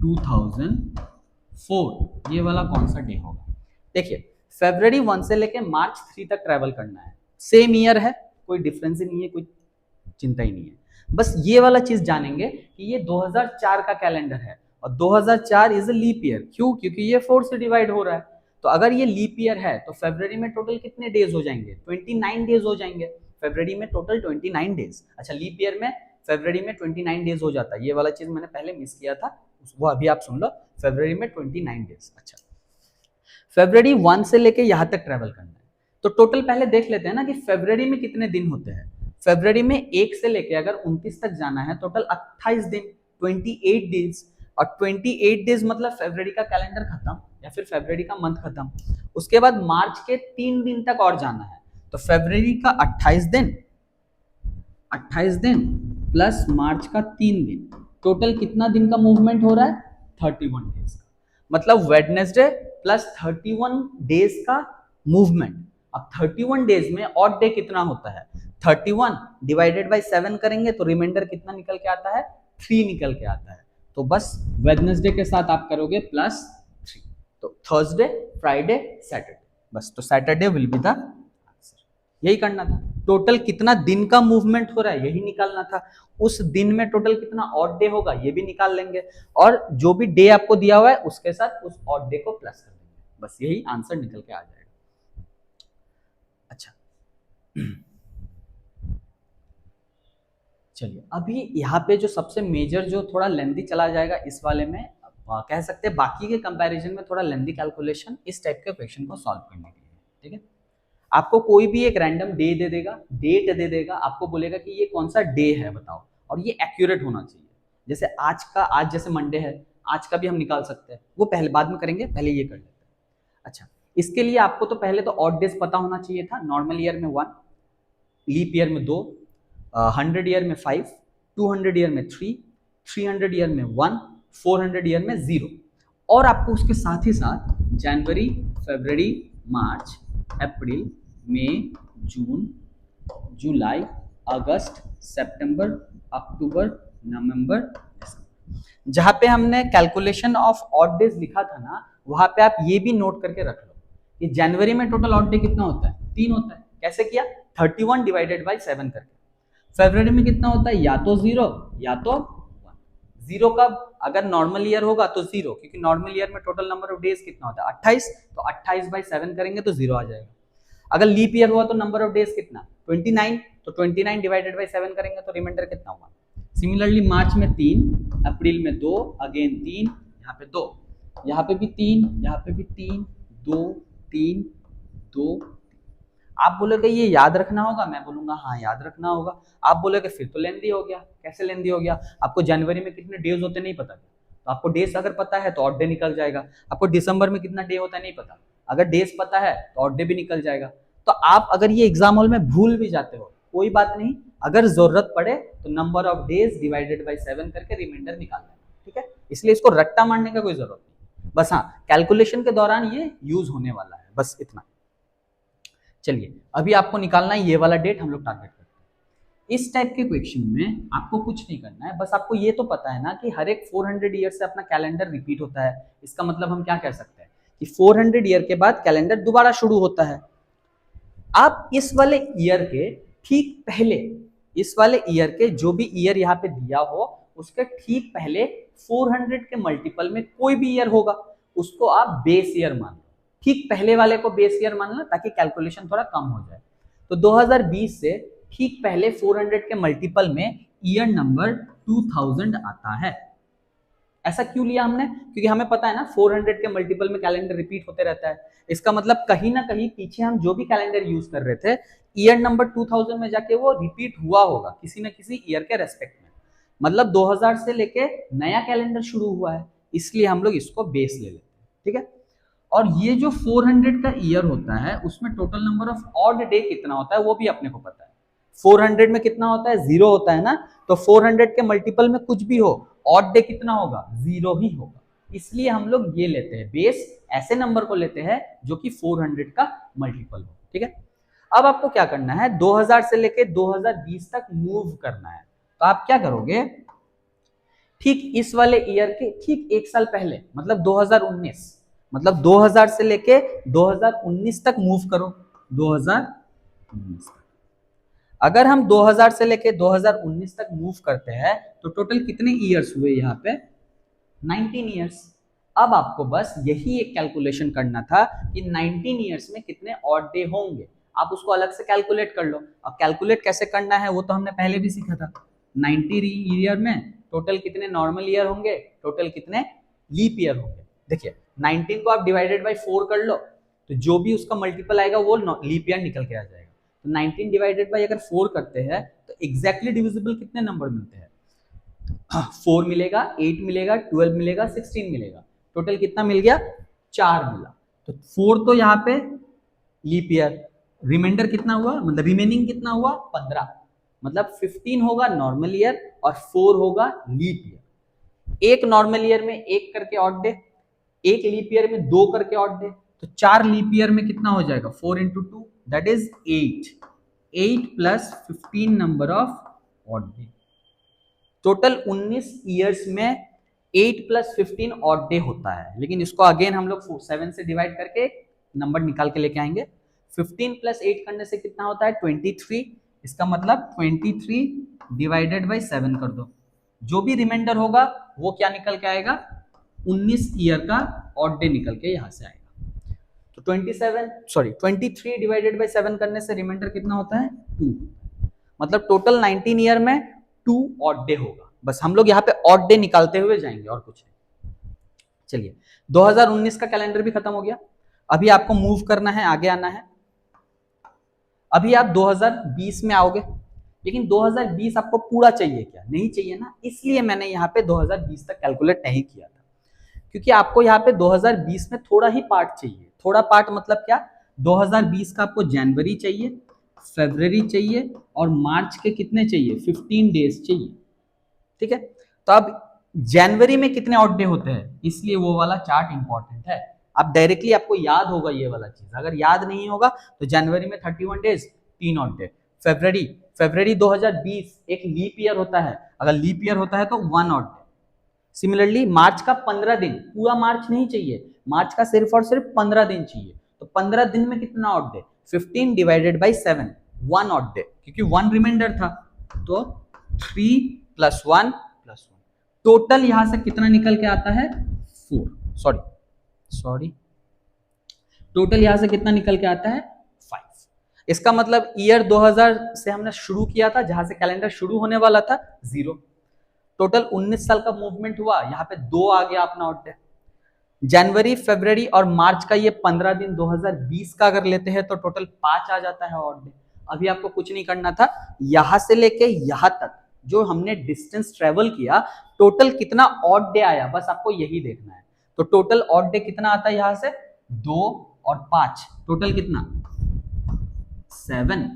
2004, ये वाला कौन सा डे होगा। देखिए February 1 से लेके March 3 तक ट्रेवल करना है, सेम ईयर है, कोई डिफरेंस ही नहीं है, कोई चिंता ही नहीं है। बस ये वाला चीज जानेंगे कि ये 2004 का कैलेंडर है और 2004 इज अ लीप ईयर। क्यों, क्योंकि ये 4 से डिवाइड हो रहा है। तो अगर ये लीप ईयर है तो फरवरी में टोटल कितने डेज हो जाएंगे? 29 डेज हो जाएंगे। फरवरी में टोटल 29 डेज। अच्छा, लीप ईयर में फरवरी में 29 डेज हो जाता है, ये वाला चीज मैंने पहले मिस किया था, वो अभी आप सुन लो। फरवरी में 29 डेज। अच्छा, फरवरी 1 से लेके यहाँ तक ट्रेवल करना है, तो टोटल पहले देख लेते हैं ना कि फरवरी में कितने दिन होते हैं। फरवरी में 1 से लेके अगर 29 तक जाना है, टोटल 28 दिन, 28 डेज। और 28 डेज मतलब फरवरी का कैलेंडर खत्म या फिर फरवरी का मंथ खत्म। उसके बाद मार्च के 3 दिन तक और जाना है, तो फरवरी का 28 दिन, 28 दिन प्लस मार्च का 3 दिन, टोटल कितना दिन का मूवमेंट हो रहा है? 31 डेज का। मतलब वेडनेसडे प्लस 31 डेज का मूवमेंट। अब 31 डेज में ऑड डे कितना होता है? 31 डिवाइडेड बाय 7 करेंगे तो रिमाइंडर कितना निकल के आता है? 3 निकल के आता है। तो बस वेडनेसडे के साथ आप करोगे +3, तो थर्सडे, फ्राइडे, सैटरडे, बस। तो Saturday will be the answer. यही करना था। टोटल कितना दिन का मूवमेंट हो रहा है यही निकालना था। उस दिन में टोटल कितना ऑड डे होगा ये भी निकाल लेंगे, और जो भी डे आपको दिया हुआ है उसके साथ उस ऑड डे को प्लस कर देंगे, बस यही आंसर निकल के आ जाएगा। अच्छा, चलिए अभी यहाँ पे जो सबसे मेजर, जो थोड़ा लेंथी चला जाएगा इस वाले में, कह सकते हैं बाकी के कंपैरिजन में थोड़ा लेंथी कैलकुलेशन इस टाइप के क्वेश्चन को सॉल्व करने के लिए। ठीक है, आपको कोई भी एक रैंडम डे दे देगा, डेट दे देगा, आपको बोलेगा कि ये कौन सा डे है बताओ, और ये एक्यूरेट होना चाहिए। जैसे आज का, आज जैसे मंडे है, आज का भी हम निकाल सकते हैं, वो पहले बाद में करेंगे, पहले ये कर लेते हैं। अच्छा, इसके लिए आपको तो पहले तो ऑड डेज पता होना चाहिए था। नॉर्मल ईयर में 1, लीप ईयर में 2, 100 ईयर में 5, 200 ईयर में 3, 300 ईयर में 1, 400 ईयर में 0। और आपको उसके साथ ही साथ जनवरी, फरवरी, मार्च, अप्रैल, मई, जून, जुलाई, अगस्त, सितंबर, अक्टूबर, नवंबर, दिसंबर। जहां पे हमने कैलकुलेशन ऑफ ऑड डेज लिखा था ना, वहां पे आप ये भी नोट करके रख लो कि जनवरी में टोटल ऑड डे कितना होता है? 3 होता है। कैसे किया? 31 डिवाइडेड बाय 7 करके। फरवरी में कितना होता है? या तो 0 या तो 1। 0 कब? अगर नॉर्मल ईयर होगा तो 0, क्योंकि नॉर्मल ईयर में टोटल नंबर ऑफ डेज कितना होता है? 28, तो 28 बाय 7 करेंगे तो 0 आ जाएगा। अगर लीप ईयर हुआ तो नंबर ऑफ डेज कितना? 29, तो 29 डिवाइडेड बाय 7 करेंगे तो रिमाइंडर कितना हुआ? सिमिलरली मार्च में 3, अप्रैल में 2, अगेन 3, यहाँ पे 2, यहाँ पे भी 3, यहाँ पे भी 3, 2, 3, 2। आप बोलोगे ये याद रखना होगा, मैं बोलूंगा हाँ याद रखना होगा। आप बोलोगे फिर तो लेंदी हो गया। कैसे लेंदी हो गया? आपको जनवरी में कितने डेज होते नहीं पता, तो आपको डेज अगर पता है तो ऑड डे निकल जाएगा। आपको दिसंबर में कितना डे होता है नहीं पता, अगर डेज पता है तो ऑड डे भी निकल जाएगा। तो आप अगर ये एग्जाम हॉल में भूल भी जाते हो कोई बात नहीं, अगर जरूरत पड़े तो number of days divided by 7 करके रिमाइंडर निकाल लेना। ठीक है, इसलिए इसको रट्टा मारने का कोई जरूरत नहीं, बस हाँ कैलकुलेशन के दौरान ये यूज होने वाला है, बस इतना। चलिए अभी आपको निकालना है ये वाला डेट, हम लोग टारगेट करते हैं। इस टाइप के क्वेश्चन में आपको कुछ नहीं करना है, बस आपको ये तो पता है ना कि हर एक 400 ईयर से अपना कैलेंडर रिपीट होता है। इसका मतलब हम क्या कह सकते हैं कि 400 ईयर के बाद कैलेंडर दोबारा शुरू होता है। आप इस वाले ईयर के ठीक पहले, इस वाले ईयर के जो भी ईयर यहाँ पे दिया हो उसके ठीक पहले 400 के मल्टीपल में कोई भी ईयर होगा उसको आप बेस ईयर मान लो। ठीक पहले वाले को बेस ईयर मान लो ताकि कैलकुलेशन थोड़ा कम हो जाए। तो 2020 से ठीक पहले 400 के मल्टीपल में ईयर नंबर 2000 आता है। ऐसा क्यों लिया हमने? क्योंकि हमें पता है ना 400 के मल्टीपल में कैलेंडर रिपीट होते रहता है। इसका मतलब कहीं ना कहीं पीछे हम जो भी कैलेंडर यूज कर रहे थे ईयर नंबर 2000 में जाके वो रिपीट हुआ होगा किसी ना किसी ईयर के रेस्पेक्ट में। मतलब 2000 से लेके नया कैलेंडर शुरू हुआ है, इसलिए हम लोग इसको बेस ले लेते हैं। ठीक है, और ये जो 400 का ईयर होता है उसमें total number of odd day कितना होता है वो भी अपने को पता है। 400 में कितना होता है? 0 होता है ना, तो 400 के मल्टीपल में कुछ भी हो ऑड डे कितना होगा? 0 ही होगा। इसलिए हम लोग ये लेते हैं बेस, ऐसे नंबर को लेते हैं जो कि 400 का मल्टीपल हो। ठीक है, अब आपको क्या करना है, 2000 से लेके 2020 तक मूव करना है। तो आप क्या करोगे, ठीक इस वाले ईयर के ठीक एक साल पहले मतलब 2019, मतलब 2000 से लेके 2019 तक मूव करो। 2019 तक अगर हम 2000 से लेके 2019 तक मूव करते हैं तो टोटल कितने ईयर्स हुए यहाँ पे? 19 ईयर्स। अब आपको बस यही एक कैलकुलेशन करना था कि 19 ईयर्स में कितने ऑड डे होंगे, आप उसको अलग से कैलकुलेट कर लो। अब कैलकुलेट कैसे करना है वो तो हमने पहले भी सीखा था। 90 ईयर में टोटल कितने नॉर्मल ईयर होंगे, टोटल कितने लीप ईयर होंगे। देखिए 19 को आप डिवाइडेड बाई 4 कर लो तो जो भी उसका मल्टीपल आएगा वो लीप ईयर निकल के आ जाएगा। तो 19 डिवाइडेड बाई अगर 4 करते हैं तो एग्जैक्टली डिविजिबल कितने नंबर मिलते हैं, 4 मिलेगा, 8 मिलेगा, 12 मिलेगा, 16 मिलेगा। टोटल कितना मिल गया, 4 मिला। तो 4 तो यहाँ पे लीप ईयर, रिमाइंडर कितना हुआ, मतलब रिमेनिंग कितना हुआ 15, मतलब 15 होगा नॉर्मल ईयर और 4 होगा लीप ईयर। एक नॉर्मल ईयर में एक करके ऑड डे, एक लीप ईयर में 2 करके ऑड डे, तो 4 लीप ईयर में कितना हो जाएगा, 4 into 2 that is 8, 8 plus 15 number of odd day. Total 19 years में 8 प्लस 15 ऑड डे होता है, लेकिन इसको अगेन हम लोग 7 से डिवाइड करके नंबर निकाल के लेके आएंगे। 15 प्लस 8 करने से कितना होता है 23, इसका मतलब 23 डिवाइडेड बाई 7 कर दो, जो भी रिमाइंडर होगा वो क्या निकल के आएगा, 19 ईयर का ऑड डे निकल के यहां से आएगा। तो 23 डिवाइडेड बाई 7 करने से रिमाइंडर कितना होता है 2, मतलब टोटल 19 ईयर में 2 ऑड डे होगा। बस हम लोग यहाँ पे ऑड डे निकालते हुए जाएंगे और कुछ नहीं। चलिए 2019 का कैलेंडर भी खत्म हो गया, अभी आपको मूव करना है, आगे आना है। अभी आप 2020 में आओगे, लेकिन 2020 आपको पूरा चाहिए क्या, नहीं चाहिए ना, इसलिए मैंने यहाँ पे 2020 तक कैलकुलेट नहीं किया था, क्योंकि आपको यहाँ पे 2020 में थोड़ा ही पार्ट चाहिए। थोड़ा पार्ट मतलब क्या, 2020 का आपको जनवरी चाहिए, फरवरी चाहिए और मार्च के कितने चाहिए 15 डेज चाहिए, ठीक है। तो अब जनवरी में कितने ऑड डे होते हैं, इसलिए वो वाला चार्ट इंपॉर्टेंट है। आप डायरेक्टली आपको याद होगा ये वाला चीज, अगर याद नहीं होगा तो जनवरी में 31 डेज 3 ऑड डे, फरवरी 2020 एक लीप ईयर होता है, अगर लीप ईयर होता है तो 1 ऑड डे। सिमिलरली मार्च का 15 दिन, पूरा मार्च नहीं चाहिए, मार्च का सिर्फ और सिर्फ 15 दिन चाहिए, तो 15 दिन में कितना odd day, 15 divided by 7, 1 odd day, क्योंकि 1 रिमाइंडर था, तो 3 प्लस 1 प्लस 1, टोटल यहां से कितना निकल के आता है 4, सॉरी टोटल यहां से कितना निकल के आता है 5। इसका मतलब ईयर 2000 से हमने शुरू किया था, जहां से कैलेंडर शुरू होने वाला था 0, टोटल 19 साल का मूवमेंट हुआ, यहाँ पे 2 आ गया अपना ऑड डे। जनवरी, फरवरी और मार्च का ये 15 दिन 2020 का अगर लेते हैं तो टोटल 5 आ जाता है ऑड डे। अभी आपको कुछ नहीं करना था, यहां से लेके यहां तक जो हमने डिस्टेंस ट्रेवल किया, टोटल कितना ऑड डे आया, बस आपको यही देखना है। तो टोटल ऑड डे कितना आता है, यहां से 2 और 5, टोटल कितना 7।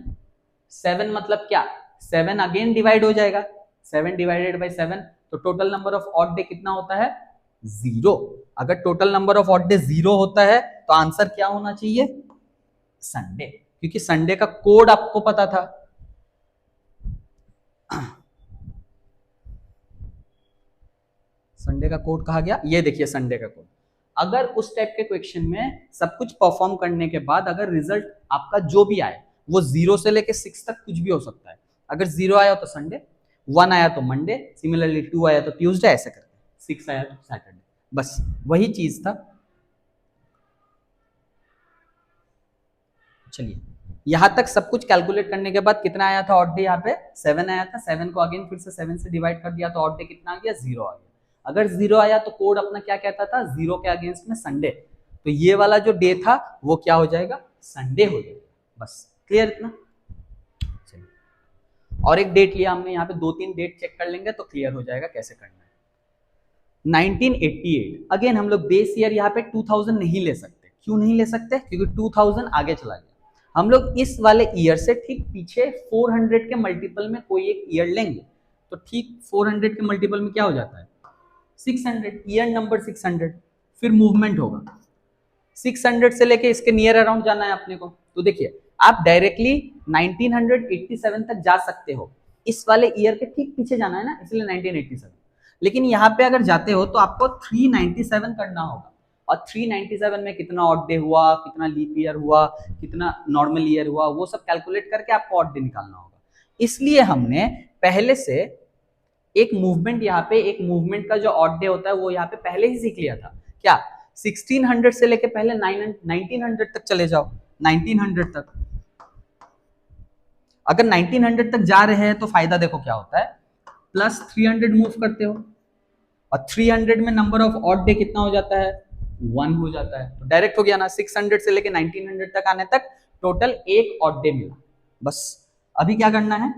7 मतलब क्या, 7 अगेन डिवाइड हो जाएगा, 7 डिवाइडेड बाई 7, तो total number of odd day कितना होता है 0। अगर total number of odd day 0 होता है तो आंसर क्या होना चाहिए संडे, क्योंकि संडे का कोड आपको पता था। संडे का कोड कहा गया, ये देखिए संडे का कोड। अगर उस टाइप के क्वेश्चन में सब कुछ परफॉर्म करने के बाद अगर रिजल्ट आपका जो भी आए वो 0 से लेके 6 तक कुछ भी हो सकता है, अगर 0 आया तो संडे, 1 आया तो मंडे, सिमिलरली 2 आया तो ट्यूसडे, ऐसे करके 6 आया तो सैटरडे, बस वही चीज था। चलिए यहां तक सब कुछ कैलकुलेट करने के बाद कितना आया था ऑड डे, यहाँ पे 7 आया था, 7 को अगेन फिर से 7 से डिवाइड कर दिया तो ऑड डे कितना आ गया 0 आ गया। अगर 0 आया तो कोड अपना क्या कहता था, 0 के अगेंस्ट में संडे, तो ये वाला जो डे था वो क्या हो जाएगा संडे हो जाएगा, बस क्लियर इतना। चलिए और एक डेट लिया हमने, यहाँ पे 2-3 डेट चेक कर लेंगे तो क्लियर हो जाएगा कैसे करना है। 1988, अगेन हम लोग बेस ईयर यहाँ पे 2000 नहीं ले सकते, क्यों नहीं ले सकते, क्योंकि 2000 आगे चला गया। हम लोग इस वाले ईयर से ठीक पीछे 400 के मल्टीपल में कोई एक ईयर लेंगे, तो ठीक 400 के मल्टीपल में क्या हो जाता है 600, ईयर नंबर 600, फिर मूवमेंट होगा 600 से लेके इसके नियर अराउंड जाना है अपने को। तो देखिए आप डायरेक्टली 1987 तक जा सकते हो, इस वाले ईयर के ठीक पीछे जाना है ना, इसलिए 1987। लेकिन यहाँ पे अगर जाते हो तो आपको 397 करना होगा, और 397 में कितना ऑड डे हुआ, कितना लीप ईयर हुआ, कितना नॉर्मल ईयर हुआ, वो सब कैलकुलेट करके आपको ऑड डे निकालना होगा। इसलिए हमने पहले से एक मूवमेंट, यहाँ पे एक मूवमेंट का जो ऑड डे होता है वो यहाँ पे पहले ही सीख लिया था क्या 1600 से लेके पहले 1900 तक चले जाओ, 1900 तक। अगर 1900 तक जा रहे हैं तो फायदा देखो क्या होता है, प्लस 300 मूव करते हो और 300 में नंबर ऑफ ऑड डे कितना हो जाता है, 1 हो जाता है। तो डायरेक्ट हो गया ना, 600 से लेके 1900 तक आने तक टोटल एक ऑड डे मिला। बस अभी क्या करना है,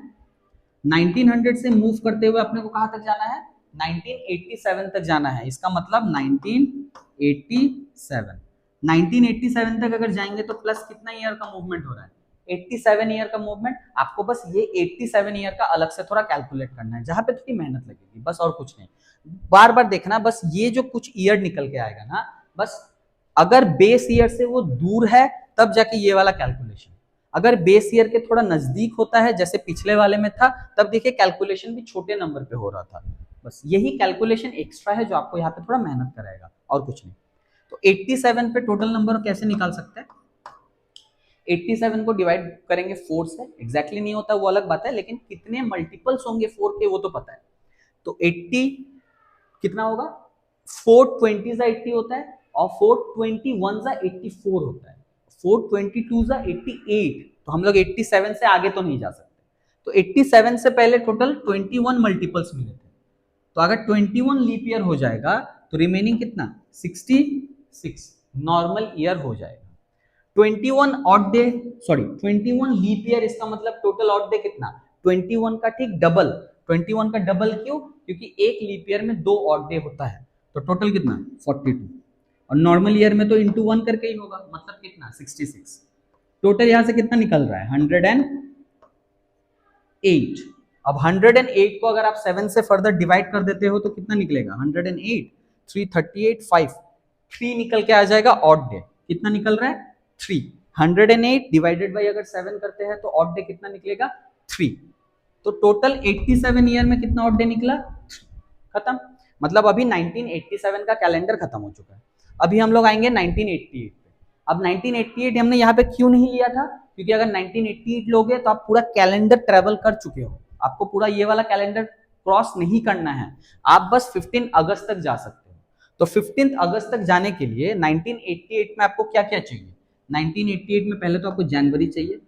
1900 से मूव करते हुए अपने को कहां तक जाना है, 1987 तक जाना है। इसका मतलब 1987, 1987 तक अगर जाएंगे तो प्लस कितना ईयर का मूवमेंट हो रहा है, 87 ईयर का मूवमेंट। आपको बस ये 87 ईयर का अलग से थोड़ा कैलकुलेट करना है, जहां पे थोड़ी मेहनत लगेगी, बस और कुछ नहीं। बार बार देखना, बस ये जो कुछ ईयर निकल के आएगा ना, बस अगर बेस ईयर से वो दूर है तब जाके ये वाला कैलकुलेशन, अगर बेस ईयर के थोड़ा नजदीक होता है जैसे पिछले वाले में था, तब देखिए कैलकुलेशन भी छोटे नंबर पे हो रहा था। बस यही कैलकुलेशन एक्स्ट्रा है जो आपको यहाँ पे थोड़ा मेहनत कराएगा, और कुछ नहीं। तो 87 पे टोटल नंबर कैसे निकाल सकते हैं, 87 को डिवाइड करेंगे 4 से, एग्जैक्टली नहीं होता वो अलग बात है, लेकिन कितने मल्टीपल्स होंगे 4 के वो तो पता है। तो 80 कितना होगा, 420 सा 80 होता है, और 421 सा 84 होता है, 422 सा 88। तो हम लोग 87 से आगे तो नहीं जा सकते, तो 87 से पहले टोटल 21 मल्टीपल्स मिले थे। तो अगर 21 लीप ईयर हो जाएगा तो रिमेनिंग कितना, 66 नॉर्मल ईयर हो जाएगा। 21 odd day, sorry 21 leap year, इसका मतलब टोटल ऑड डे कितना, 21 का ठीक डबल। 21 का डबल क्यों, क्योंकि एक लीप ईयर में 2 ऑड डे होता है, तो टोटल कितना 42, और नॉर्मल ईयर में तो इंटू 1 करके ही होगा, मतलब कितना 66। टोटल यहां से कितना निकल रहा है 108। अब 108 को अगर आप 7 से फर्दर डिवाइड कर देते हो तो कितना निकलेगा, 108, 338, 5, 3 निकल के आ जाएगा ऑड डे। कितना निकल रहा है 3, 108 डिवाइडेड बाई अगर 7 करते हैं तो ऑड डे कितना निकलेगा 3। तो टोटल 87 ईयर में कितना ऑड डे निकला, खत्म। मतलब अभी 1987 का कैलेंडर खत्म हो चुका है। अभी हम लोग आएंगे 1988 पे। अब 1988 हमने यहाँ पे क्यों नहीं लिया था, क्योंकि अगर 1988 लोगे तो आप पूरा कैलेंडर ट्रेवल कर चुके हो, आपको पूरा ये वाला कैलेंडर क्रॉस नहीं करना है, आप बस 15 अगस्त तक जा सकते हो। तो 15 अगस्त तक जाने के लिए 1988 में आपको क्या क्या चाहिए, 1988 में पहले तो आपको जनवरी चाहिए,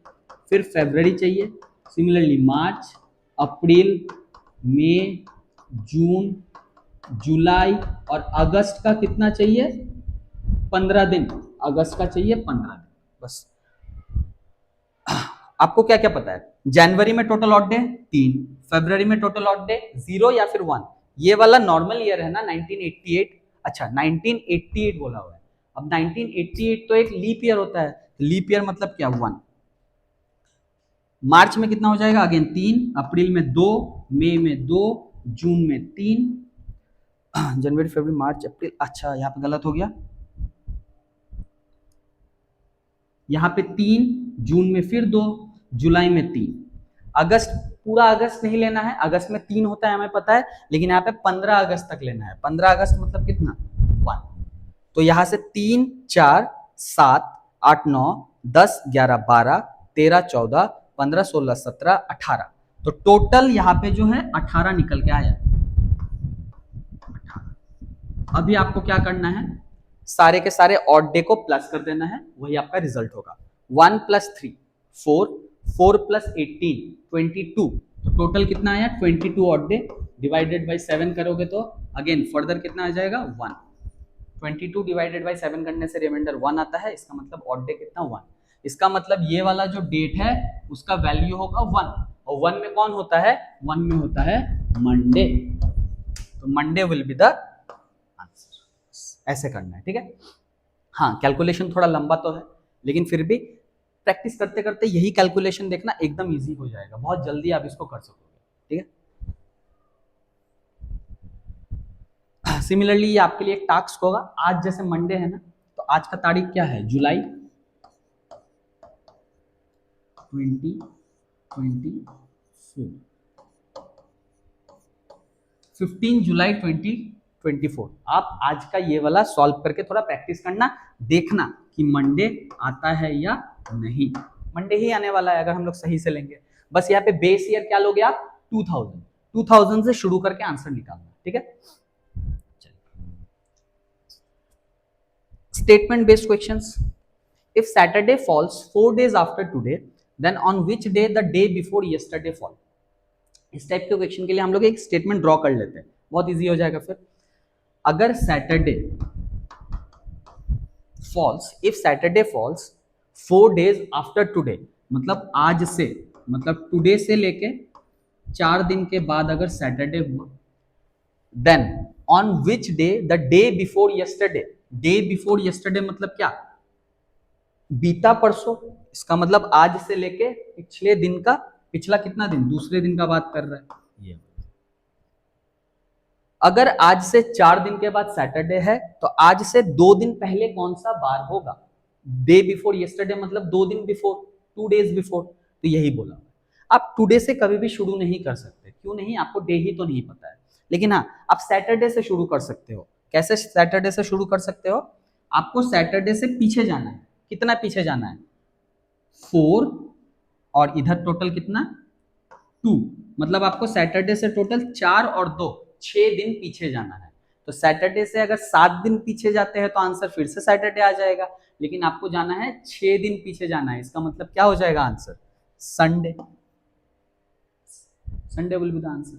फिर फरवरी चाहिए, सिमिलरली मार्च, अप्रैल, मई, जून, जुलाई और अगस्त का कितना चाहिए, 15 दिन। अगस्त का चाहिए 15 दिन। बस आपको क्या क्या पता है, जनवरी में टोटल ऑड डे 3, फरवरी में टोटल ऑड डे 0 या फिर 1। ये वाला नॉर्मल ईयर है ना 1988, अच्छा 1988 बोला हुआ है। अब 1988 तो एक लीप ईयर होता है, लीप ईयर मतलब क्या 1। मार्च में कितना हो जाएगा, अगेन 3, अप्रैल में 2, मई में 2, जून में 3, जनवरी फरवरी मार्च अप्रैल, अच्छा यहाँ पे गलत हो गया, यहाँ पे 3, जून में फिर 2, जुलाई में 3, अगस्त पूरा अगस्त नहीं लेना है, अगस्त में 3 होता है हमें पता है, लेकिन यहाँ पे 15 अगस्त तक लेना है। 15 अगस्त मतलब कितना 1। तो यहाँ से 3, 4, 7, 8, 9, 10, 11, 12, 13, 14, 15, 16, 17, 18, तो टोटल यहाँ पे जो है 18 निकल के आया। अभी आपको क्या करना है, सारे के सारे ऑड डे को प्लस कर देना है, वही आपका रिजल्ट होगा। 1 + 3 4, 4 + 18 22, तो टोटल कितना आया 22 ऑड डे, डिवाइडेड बाई 7 करोगे तो अगेन फर्दर कितना आ जाएगा 1। 22 डिवाइडेड बाई 7 करने से रिमाइंडर 1 आता है, इसका मतलब ऑड डे कितना 1। इसका मतलब ये वाला जो डेट है उसका वैल्यू होगा 1, और 1 में कौन होता है, 1 में होता है मंडे, तो Monday will be the answer. ऐसे करना है, ठीक है। हाँ कैलकुलेशन थोड़ा लंबा तो है, लेकिन फिर भी प्रैक्टिस करते करते यही कैलकुलेशन देखना एकदम इजी हो जाएगा, बहुत जल्दी आप इसको कर सकोगे, ठीक है। सिमिलरली ये आपके लिए एक टास्क होगा, आज जैसे मंडे है ना, तो आज का तारीख क्या है, जुलाई 2024, 15 जुलाई 2024। आप आज का ये वाला सॉल्व करके थोड़ा प्रैक्टिस करना, देखना कि मंडे आता है या नहीं। मंडे ही आने वाला है अगर हम लोग सही से लेंगे। बस यहाँ पे बेस ईयर क्या लोगे आप 2000 से शुरू करके आंसर निकालना, ठीक है। statement based questions. If Saturday falls 4 days after today, then on which day the day before yesterday fall? इस टाइप के क्वेश्चन के लिए हम लोग एक स्टेटमेंट ड्रॉ कर लेते हैं, बहुत इजी हो जाएगा फिर. अगर Saturday falls, if Saturday falls 4 days after today, मतलब आज से, मतलब टुडे से लेके 4 दिन के बाद अगर सैटरडे हुआ, then on which day the day before yesterday. Day before yesterday मतलब क्या? बीता परसों. इसका मतलब आज से लेके पिछले दिन का, पिछला कितना दिन, दूसरे दिन का बात कर रहा है ये. अगर आज से 4 दिन के बाद सैटरडे है तो आज से 2 दिन पहले कौन सा बार होगा? डे बिफोर यस्टरडे मतलब 2 दिन बिफोर, 2 days बिफोर. तो यही बोला. आप टुडे से कभी भी शुरू नहीं कर सकते. क्यों नहीं? आपको डे ही तो नहीं पता है. लेकिन हाँ, आप सैटरडे से शुरू कर सकते हो. कैसे सैटरडे से शुरू कर सकते हो? आपको सैटरडे से पीछे जाना है. कितना पीछे जाना है? 4 और इधर टोटल कितना? 2. मतलब आपको सैटरडे से टोटल 4 और 2 6 दिन पीछे जाना है. तो सैटरडे से अगर 7 दिन पीछे जाते हैं तो आंसर फिर से सैटरडे आ जाएगा. लेकिन आपको जाना है 6 दिन पीछे जाना है. इसका मतलब क्या हो जाएगा answer? Sunday. Sunday will be the answer.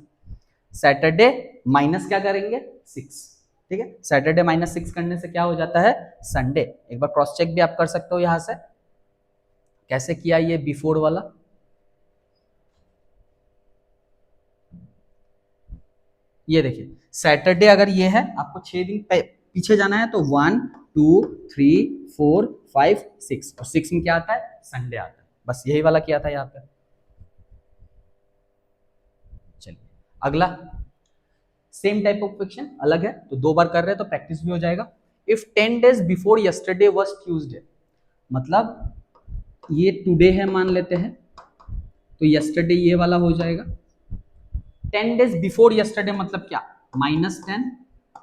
Saturday minus क्या करेंगे? 6. ठीक है, सैटरडे -6 करने से क्या हो जाता है? संडे. एक बार क्रॉस चेक भी आप कर सकते हो यहां से. कैसे किया ये बिफोर वाला? ये देखिए, सैटरडे अगर ये है, आपको 6 दिन पीछे जाना है तो 1 2 3 4 5 6, और 6 में क्या आता है? संडे आता है. बस यही वाला किया था यहाँ पे. चलिए अगला, सेम टाइप ऑफ क्वेश्चन, अलग है तो 2 बार कर रहे हैं तो प्रैक्टिस भी हो जाएगा. If 10 days before yesterday was Tuesday, मतलब ये टुडे है मान लेते हैं, तो यस्टरडे ये वाला हो जाएगा. 10 days बिफोर यस्टरडे मतलब क्या? -10.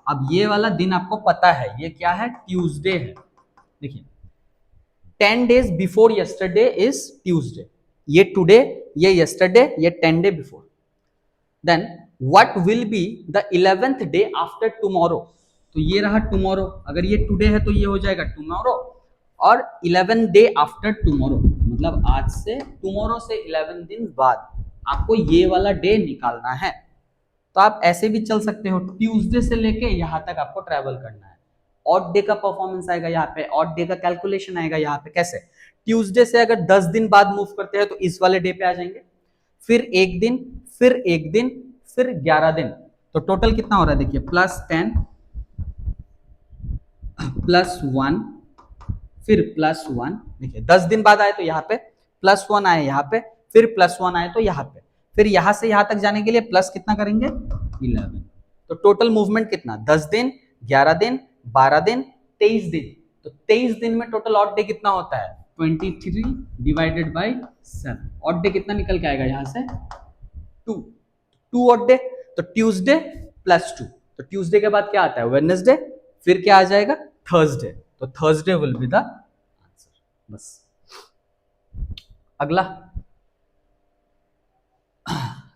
अब ये वाला दिन आपको पता है ये क्या है? ट्यूसडे है. देखिए 10 days before yesterday is Tuesday. ये टुडे, ये यस्टरडे, ये 10 day before. Then what will be the 11th day after tomorrow? तो ये रहा टुमारो. अगर ये टुडे है तो ये हो जाएगा टुमारो. और 11 डे आफ्टर टुमारो मतलब आज से, टुमारो से 11 दिन बाद आपको ये वाला डे निकालना है. तो आप ऐसे भी चल सकते हो, ट्यूसडे से लेके यहां तक आपको ट्रैवल करना है. ऑड डे का परफॉर्मेंस आएगा यहाँ पे, ऑड डे का कैलकुलेशन आएगा यहाँ पे. कैसे? ट्यूसडे से अगर 10 दिन बाद मूव करते हैं तो इस वाले डे पे आ जाएंगे, फिर एक दिन, फिर एक दिन, फिर 11 दिन. तो टोटल कितना हो रहा है? देखिए +10 +1 फिर +1. देखिए 10 दिन बाद आए तो यहाँ पे +1 आए, यहाँ पे फिर +1 आए तो यहाँ पे, फिर यहां से यहां तक जाने के लिए प्लस कितना करेंगे? 11. तो टोटल मूवमेंट कितना? 10 दिन, 11 दिन, 12 दिन, 23 दिन. तो 23 दिन में टोटल ऑड डे कितना होता है? 23 डिवाइडेड बाई 7. ऑड डे कितना निकल के आएगा यहाँ से? 2 ऑड डे. तो ट्यूसडे +2. तो ट्यूसडे के बाद क्या आता है? वेडनेसडे. फिर क्या आ जाएगा? थर्सडे. तो Thursday will be the answer. बस. अगला,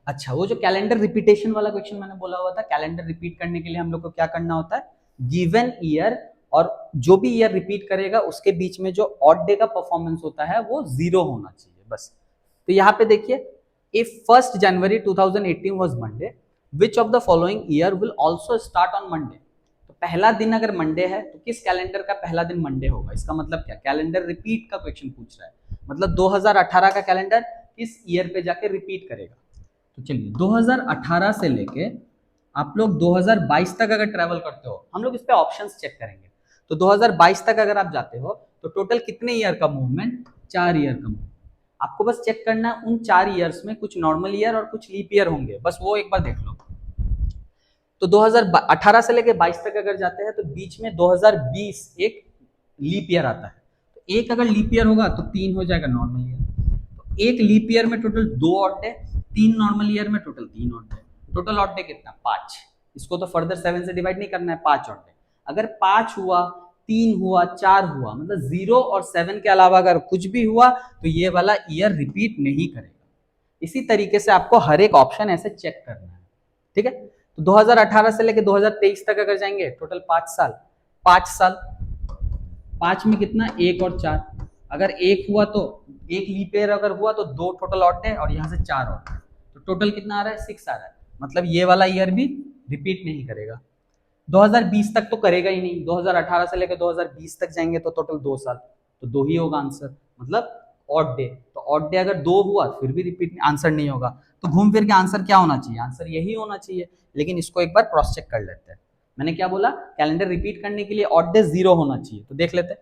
अच्छा वो जो कैलेंडर रिपीटेशन वाला क्वेश्चन मैंने बोला हुआ था, कैलेंडर रिपीट करने के लिए हम लोग को क्या करना होता है? गिवन ईयर और जो भी ईयर रिपीट करेगा उसके बीच में जो ऑड डे का परफॉर्मेंस होता है वो 0 होना चाहिए बस. तो यहाँ पे देखिए, if 1st January 2018 was Monday, which of the following year will also start on Monday? तो पहला दिन अगर मंडे है तो किस कैलेंडर का पहला दिन मंडे होगा? इसका मतलब क्या? कैलेंडर रिपीट का क्वेश्चन पूछ रहा है. मतलब 2018 का कैलेंडर किस ईयर पे जाके रिपीट करेगा? तो चलिए 2018 से लेके आप लोग 2022 तक अगर ट्रैवल करते हो, हम लोग इस पे ऑप्शंस चेक करेंगे. तो 2022 तक अगर आप जाते हो तो टोटल कितने ईयर का मूवमेंट? 4 ईयर का मूवमेंट. आपको बस चेक करना है उन 4 ईयर्स में कुछ नॉर्मल ईयर और कुछ लीप ईयर होंगे, बस वो एक बार देख लो. तो 2018 से लेके 22 तक अगर जाते हैं तो बीच में 2020 एक लीप ईयर आता है. तो एक अगर लीप ईयर होगा तो 3 हो जाएगा नॉर्मल ईयर. तो एक लीप ईयर में total 2 odd day, 3 normal year में total 3 odd day. Total odd day कितना? 5. इसको तो फर्दर 7 से डिवाइड नहीं करना है, 5 ऑड डे. अगर 5 हुआ, 3 हुआ, 4 हुआ, मतलब 0 और 7 के अलावा अगर कुछ भी हुआ तो ये वाला ईयर रिपीट नहीं करेगा. इसी तरीके से आपको हर एक ऑप्शन ऐसे चेक करना है. ठीक है. तो 2018 से लेके 2023 तक अगर जाएंगे टोटल 5 साल, 5 साल. 5 में कितना, 1 और 4, अगर 1 हुआ तो 1 लीप ईयर अगर हुआ तो 2 टोटल ऑड डे और यहाँ से 4 और, तो टोटल कितना आ रहा है, 6 आ रहा है। मतलब ये वाला ईयर भी रिपीट नहीं करेगा। 2020 तक तो करेगा ही नहीं, 2018 से लेकर 2020 तक जाएंगे तो टोटल 2 साल, तो 2 ही होगा आंसर, मतलब ऑड डे। तो ऑड डे अगर 2 हुआ फिर भी रिपीट आंसर नहीं होगा, तो घूम फिर के आंसर क्या होना चाहिए, आंसर यही होना चाहिए। लेकिन इसको एक बार क्रॉस चेक कर लेते हैं। मैंने क्या बोला, कैलेंडर रिपीट करने के लिए ऑड डे 0 होना चाहिए, तो देख लेते हैं।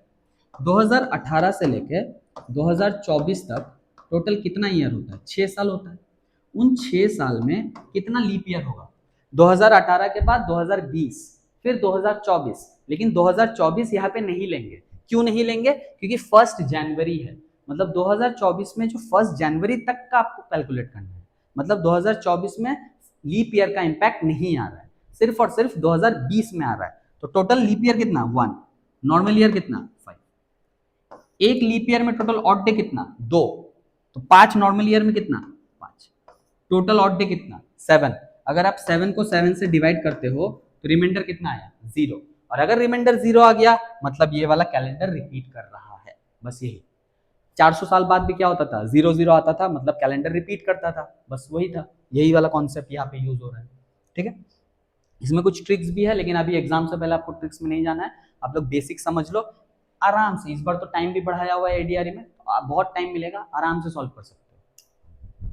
2018 से लेकर 2024 तक टोटल कितना ईयर होता है, 6 साल होता है। उन 6 साल में कितना लीप ईयर होगा, 2018 के बाद 2020 फिर 2024, लेकिन 2024 यहाँ पे नहीं लेंगे। क्यों नहीं लेंगे, क्योंकि 1 जनवरी है, मतलब 2024 में जो 1 जनवरी तक का आपको कैलकुलेट करना है, मतलब 2024 में लीप ईयर का इम्पैक्ट नहीं आ रहा है, सिर्फ और सिर्फ 2020 में आ रहा है। तो टोटल लीप ईयर कितना, 1, नॉर्मल ईयर कितना, 5। एक लीप ईयर में टोटल ऑड डे कितना, 2, तो 5 नॉर्मल ईयर में कितना, 5। टोटल ऑड डे कितना, 7। अगर आप 7 को 7 से डिवाइड करते हो तो रिमाइंडर कितना आया, 0। और अगर रिमाइंडर 0 आ गया मतलब ये वाला कैलेंडर रिपीट कर रहा है, बस यही। 400 साल बाद भी क्या होता था, 0 आता था, मतलब कैलेंडर रिपीट करता था, बस वही था। यही वाला कॉन्सेप्ट यहाँ पे यूज हो रहा है, ठीक है। इसमें कुछ ट्रिक्स भी है, लेकिन अभी एग्जाम से पहले आपको ट्रिक्स में नहीं जाना है, आप लोग बेसिक समझ लो आराम से। इस बार तो टाइम भी बढ़ाया हुआ है एडीआरई में, बहुत टाइम मिलेगा, आराम से सॉल्व कर सकते हो।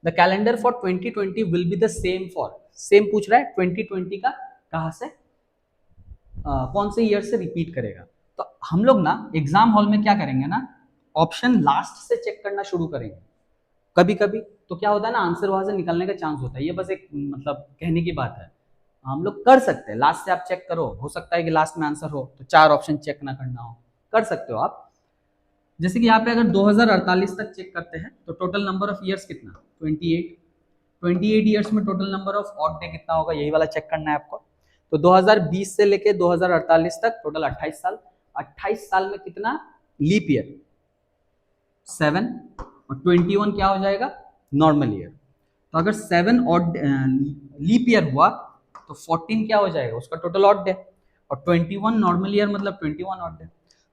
The calendar for 2020 will be the same for, same पूछ रहा है 2020 का कहां से, कौन से ईयर से रिपीट करेगा। तो हम लोग ना एग्जाम हॉल में क्या करेंगे ना, ऑप्शन लास्ट से चेक करना शुरू करेंगे। कभी कभी तो क्या होता है ना, आंसर वहां से निकलने का चांस होता है, ये बस एक मतलब कहने की बात है। हम लोग कर सकते हैं, लास्ट से आप चेक करो, हो सकता है कि लास्ट में आंसर हो तो 4 ऑप्शन चेक ना करना हो, कर सकते हो आप। जैसे कि यहाँ पे अगर 2048 तक चेक करते हैं तो टोटल नंबर ऑफ ईयर्स कितना, 28। 28 ईयर्स में total number of odd day कितना होगा, यही वाला चेक करना है आपको। तो 2020 से लेके 2048 तक टोटल 28 साल। 28 साल में कितना लीप ईयर, 7, और 21 क्या हो जाएगा, नॉर्मल ईयर। तो अगर 7 ऑड लीप ईयर हुआ तो 14 क्या हो जाएगा, उसका टोटल ऑड डे, और 21 नॉर्मल ईयर मतलब 21 ऑड डे।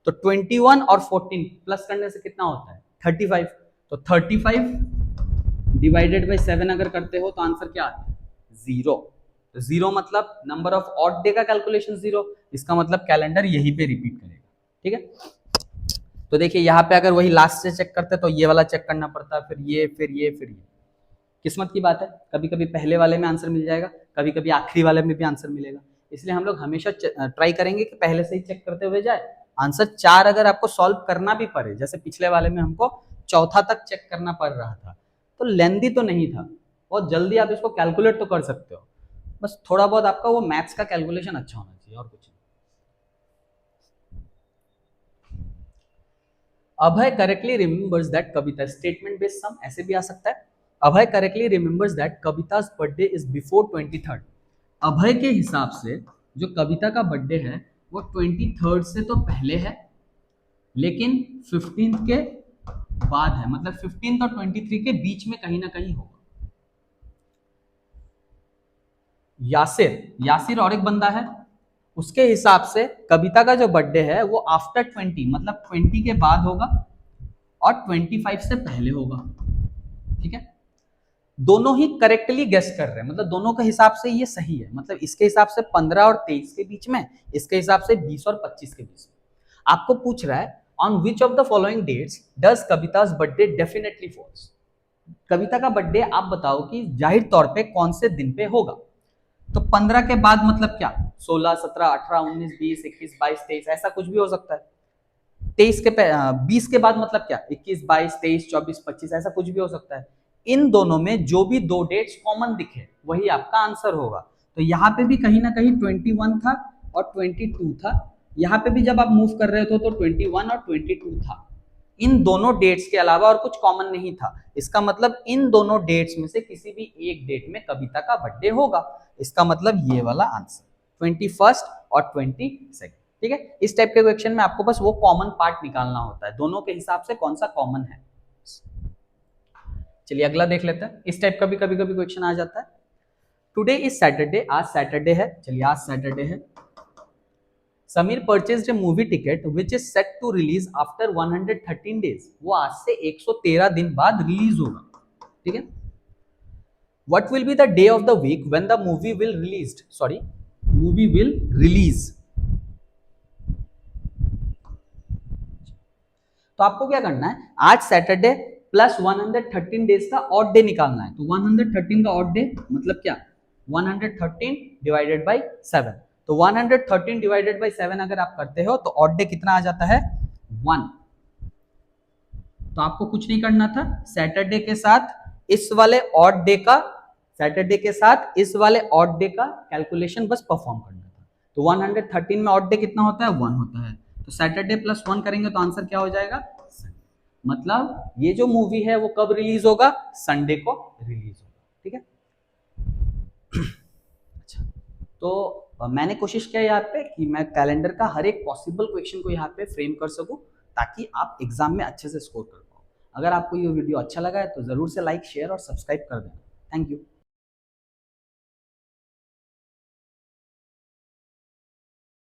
तो 21 और 14 प्लस करने से कितना होता है, 35। तो 35 डिवाइडेड बाई 7 अगर करते हो तो आंसर क्या आता है, 0। तो 0 मतलब नंबर ऑफ ऑड डे का कैलकुलेशन 0, इसका मतलब कैलेंडर यहीं पे रिपीट करेगा, ठीक है। तो देखिए यहाँ पे अगर वही लास्ट से चेक करते तो ये वाला चेक करना पड़ता है, फिर ये फिर ये फिर ये। किस्मत की बात है, कभी कभी पहले वाले में आंसर मिल जाएगा, कभी कभी आखिरी वाले में भी आंसर मिलेगा। इसलिए हम लोग हमेशा ट्राई करेंगे कि पहले से ही चेक करते हुए जाए। आंसर 4 अगर आपको सॉल्व करना भी पड़े, जैसे पिछले वाले में हमको चौथा तक चेक करना पड़ रहा था, तो लेंदी तो नहीं था, बहुत जल्दी आप इसको कैलकुलेट तो कर सकते हो। बस थोड़ा बहुत आपका वो मैथ्स का कैलकुलेशन अच्छा होना चाहिए, और कुछ नहीं। Abhay correctly remembers that Kavita, statement based सम ऐसे भी आ सकता है। Abhay correctly remembers that Kavita's birthday is before 23rd। Abhay के हिसाब से जो कविता का बर्थडे है वो 23rd से तो पहले है, लेकिन 15th के बाद है, मतलब 15th और 23 के बीच में कहीं ना कहीं होगा। यासिर, यासिर और एक बंदा है, उसके हिसाब से कविता का जो बर्थडे है वो आफ्टर 20, मतलब 20 के बाद होगा और 25 से पहले होगा, ठीक है। दोनों ही करेक्टली गेस कर रहे हैं, मतलब दोनों के हिसाब से ये सही है, मतलब इसके हिसाब से 15 और 23 के बीच में, इसके हिसाब से 20 और 25 के बीच में। आपको पूछ रहा है on which of the following dates does Kavita's birthday definitely falls. Kavita का बर्थडे आप बताओ कि जाहिर तौर पे कौन से दिन पे होगा। तो 15 के बाद मतलब क्या, 16, 17, 18, 19, 20, 21, 22, 23 ऐसा कुछ भी हो सकता है। 20 के बाद मतलब क्या, 21, 22, 23, 24, 25 ऐसा कुछ भी हो सकता है। इन दोनों में जो भी 2 डेट्स कॉमन दिखे वही आपका आंसर होगा। तो यहाँ पे भी कहीं ना कहीं 21 था और 22 था, यहाँ पे भी जब आप मूव कर रहे थे तो 21 और 22 था। इन दोनों डेट्स के अलावा और कुछ कॉमन नहीं था, इसका मतलब इन दोनों डेट्स में से किसी भी एक डेट में कविता का बर्थडे होगा। इसका मतलब ये वाला आंसर 21 और 22, ठीक है। इस टाइप के क्वेश्चन में आपको बस वो कॉमन पार्ट निकालना होता है, दोनों के हिसाब से कौन सा कॉमन है। चलिए अगला देख लेते हैं, इस टाइप का भी कभी कभी क्वेश्चन आ जाता है। टुडे इज सैटरडे, आज सैटरडे है, चलिए आज सैटरडे है। Sameer purchased a movie ticket which is set to release after 113 days, वो आज से 113 दिन बाद रिलीज होगा, ठीक है। What will be the day of the week when the movie will released, sorry movie will release. तो आपको क्या करना है, आज सैटरडे प्लस 113 डेज का ऑड डे निकालना है। तो 113 का ऑड डे मतलब क्या, 113 डिवाइडेड बाई 7। तो 113 डिवाइडेड बाई 7 अगर आप करते हो तो ऑड डे कितना आ जाता है 1। तो आपको कुछ नहीं करना था, सैटरडे के साथ इस वाले ऑड डे का, सैटरडे के साथ इस वाले ऑड डे का कैलकुलेशन बस परफॉर्म करना था। तो 113 में ऑड डे कितना होता है 1 होता है, तो सैटरडे प्लस 1 करेंगे तो आंसर क्या हो जाएगा, मतलब ये जो मूवी है वो कब रिलीज होगा, संडे को रिलीज होगा, ठीक है। अच्छा, तो मैंने कोशिश किया यहाँ पे कि मैं कैलेंडर का हर एक पॉसिबल क्वेश्चन को यहाँ पे फ्रेम कर सकूं ताकि आप एग्जाम में अच्छे से स्कोर कर पाओ। अगर आपको ये वीडियो अच्छा लगा है तो जरूर से लाइक शेयर और सब्सक्राइब कर देना। Thank you.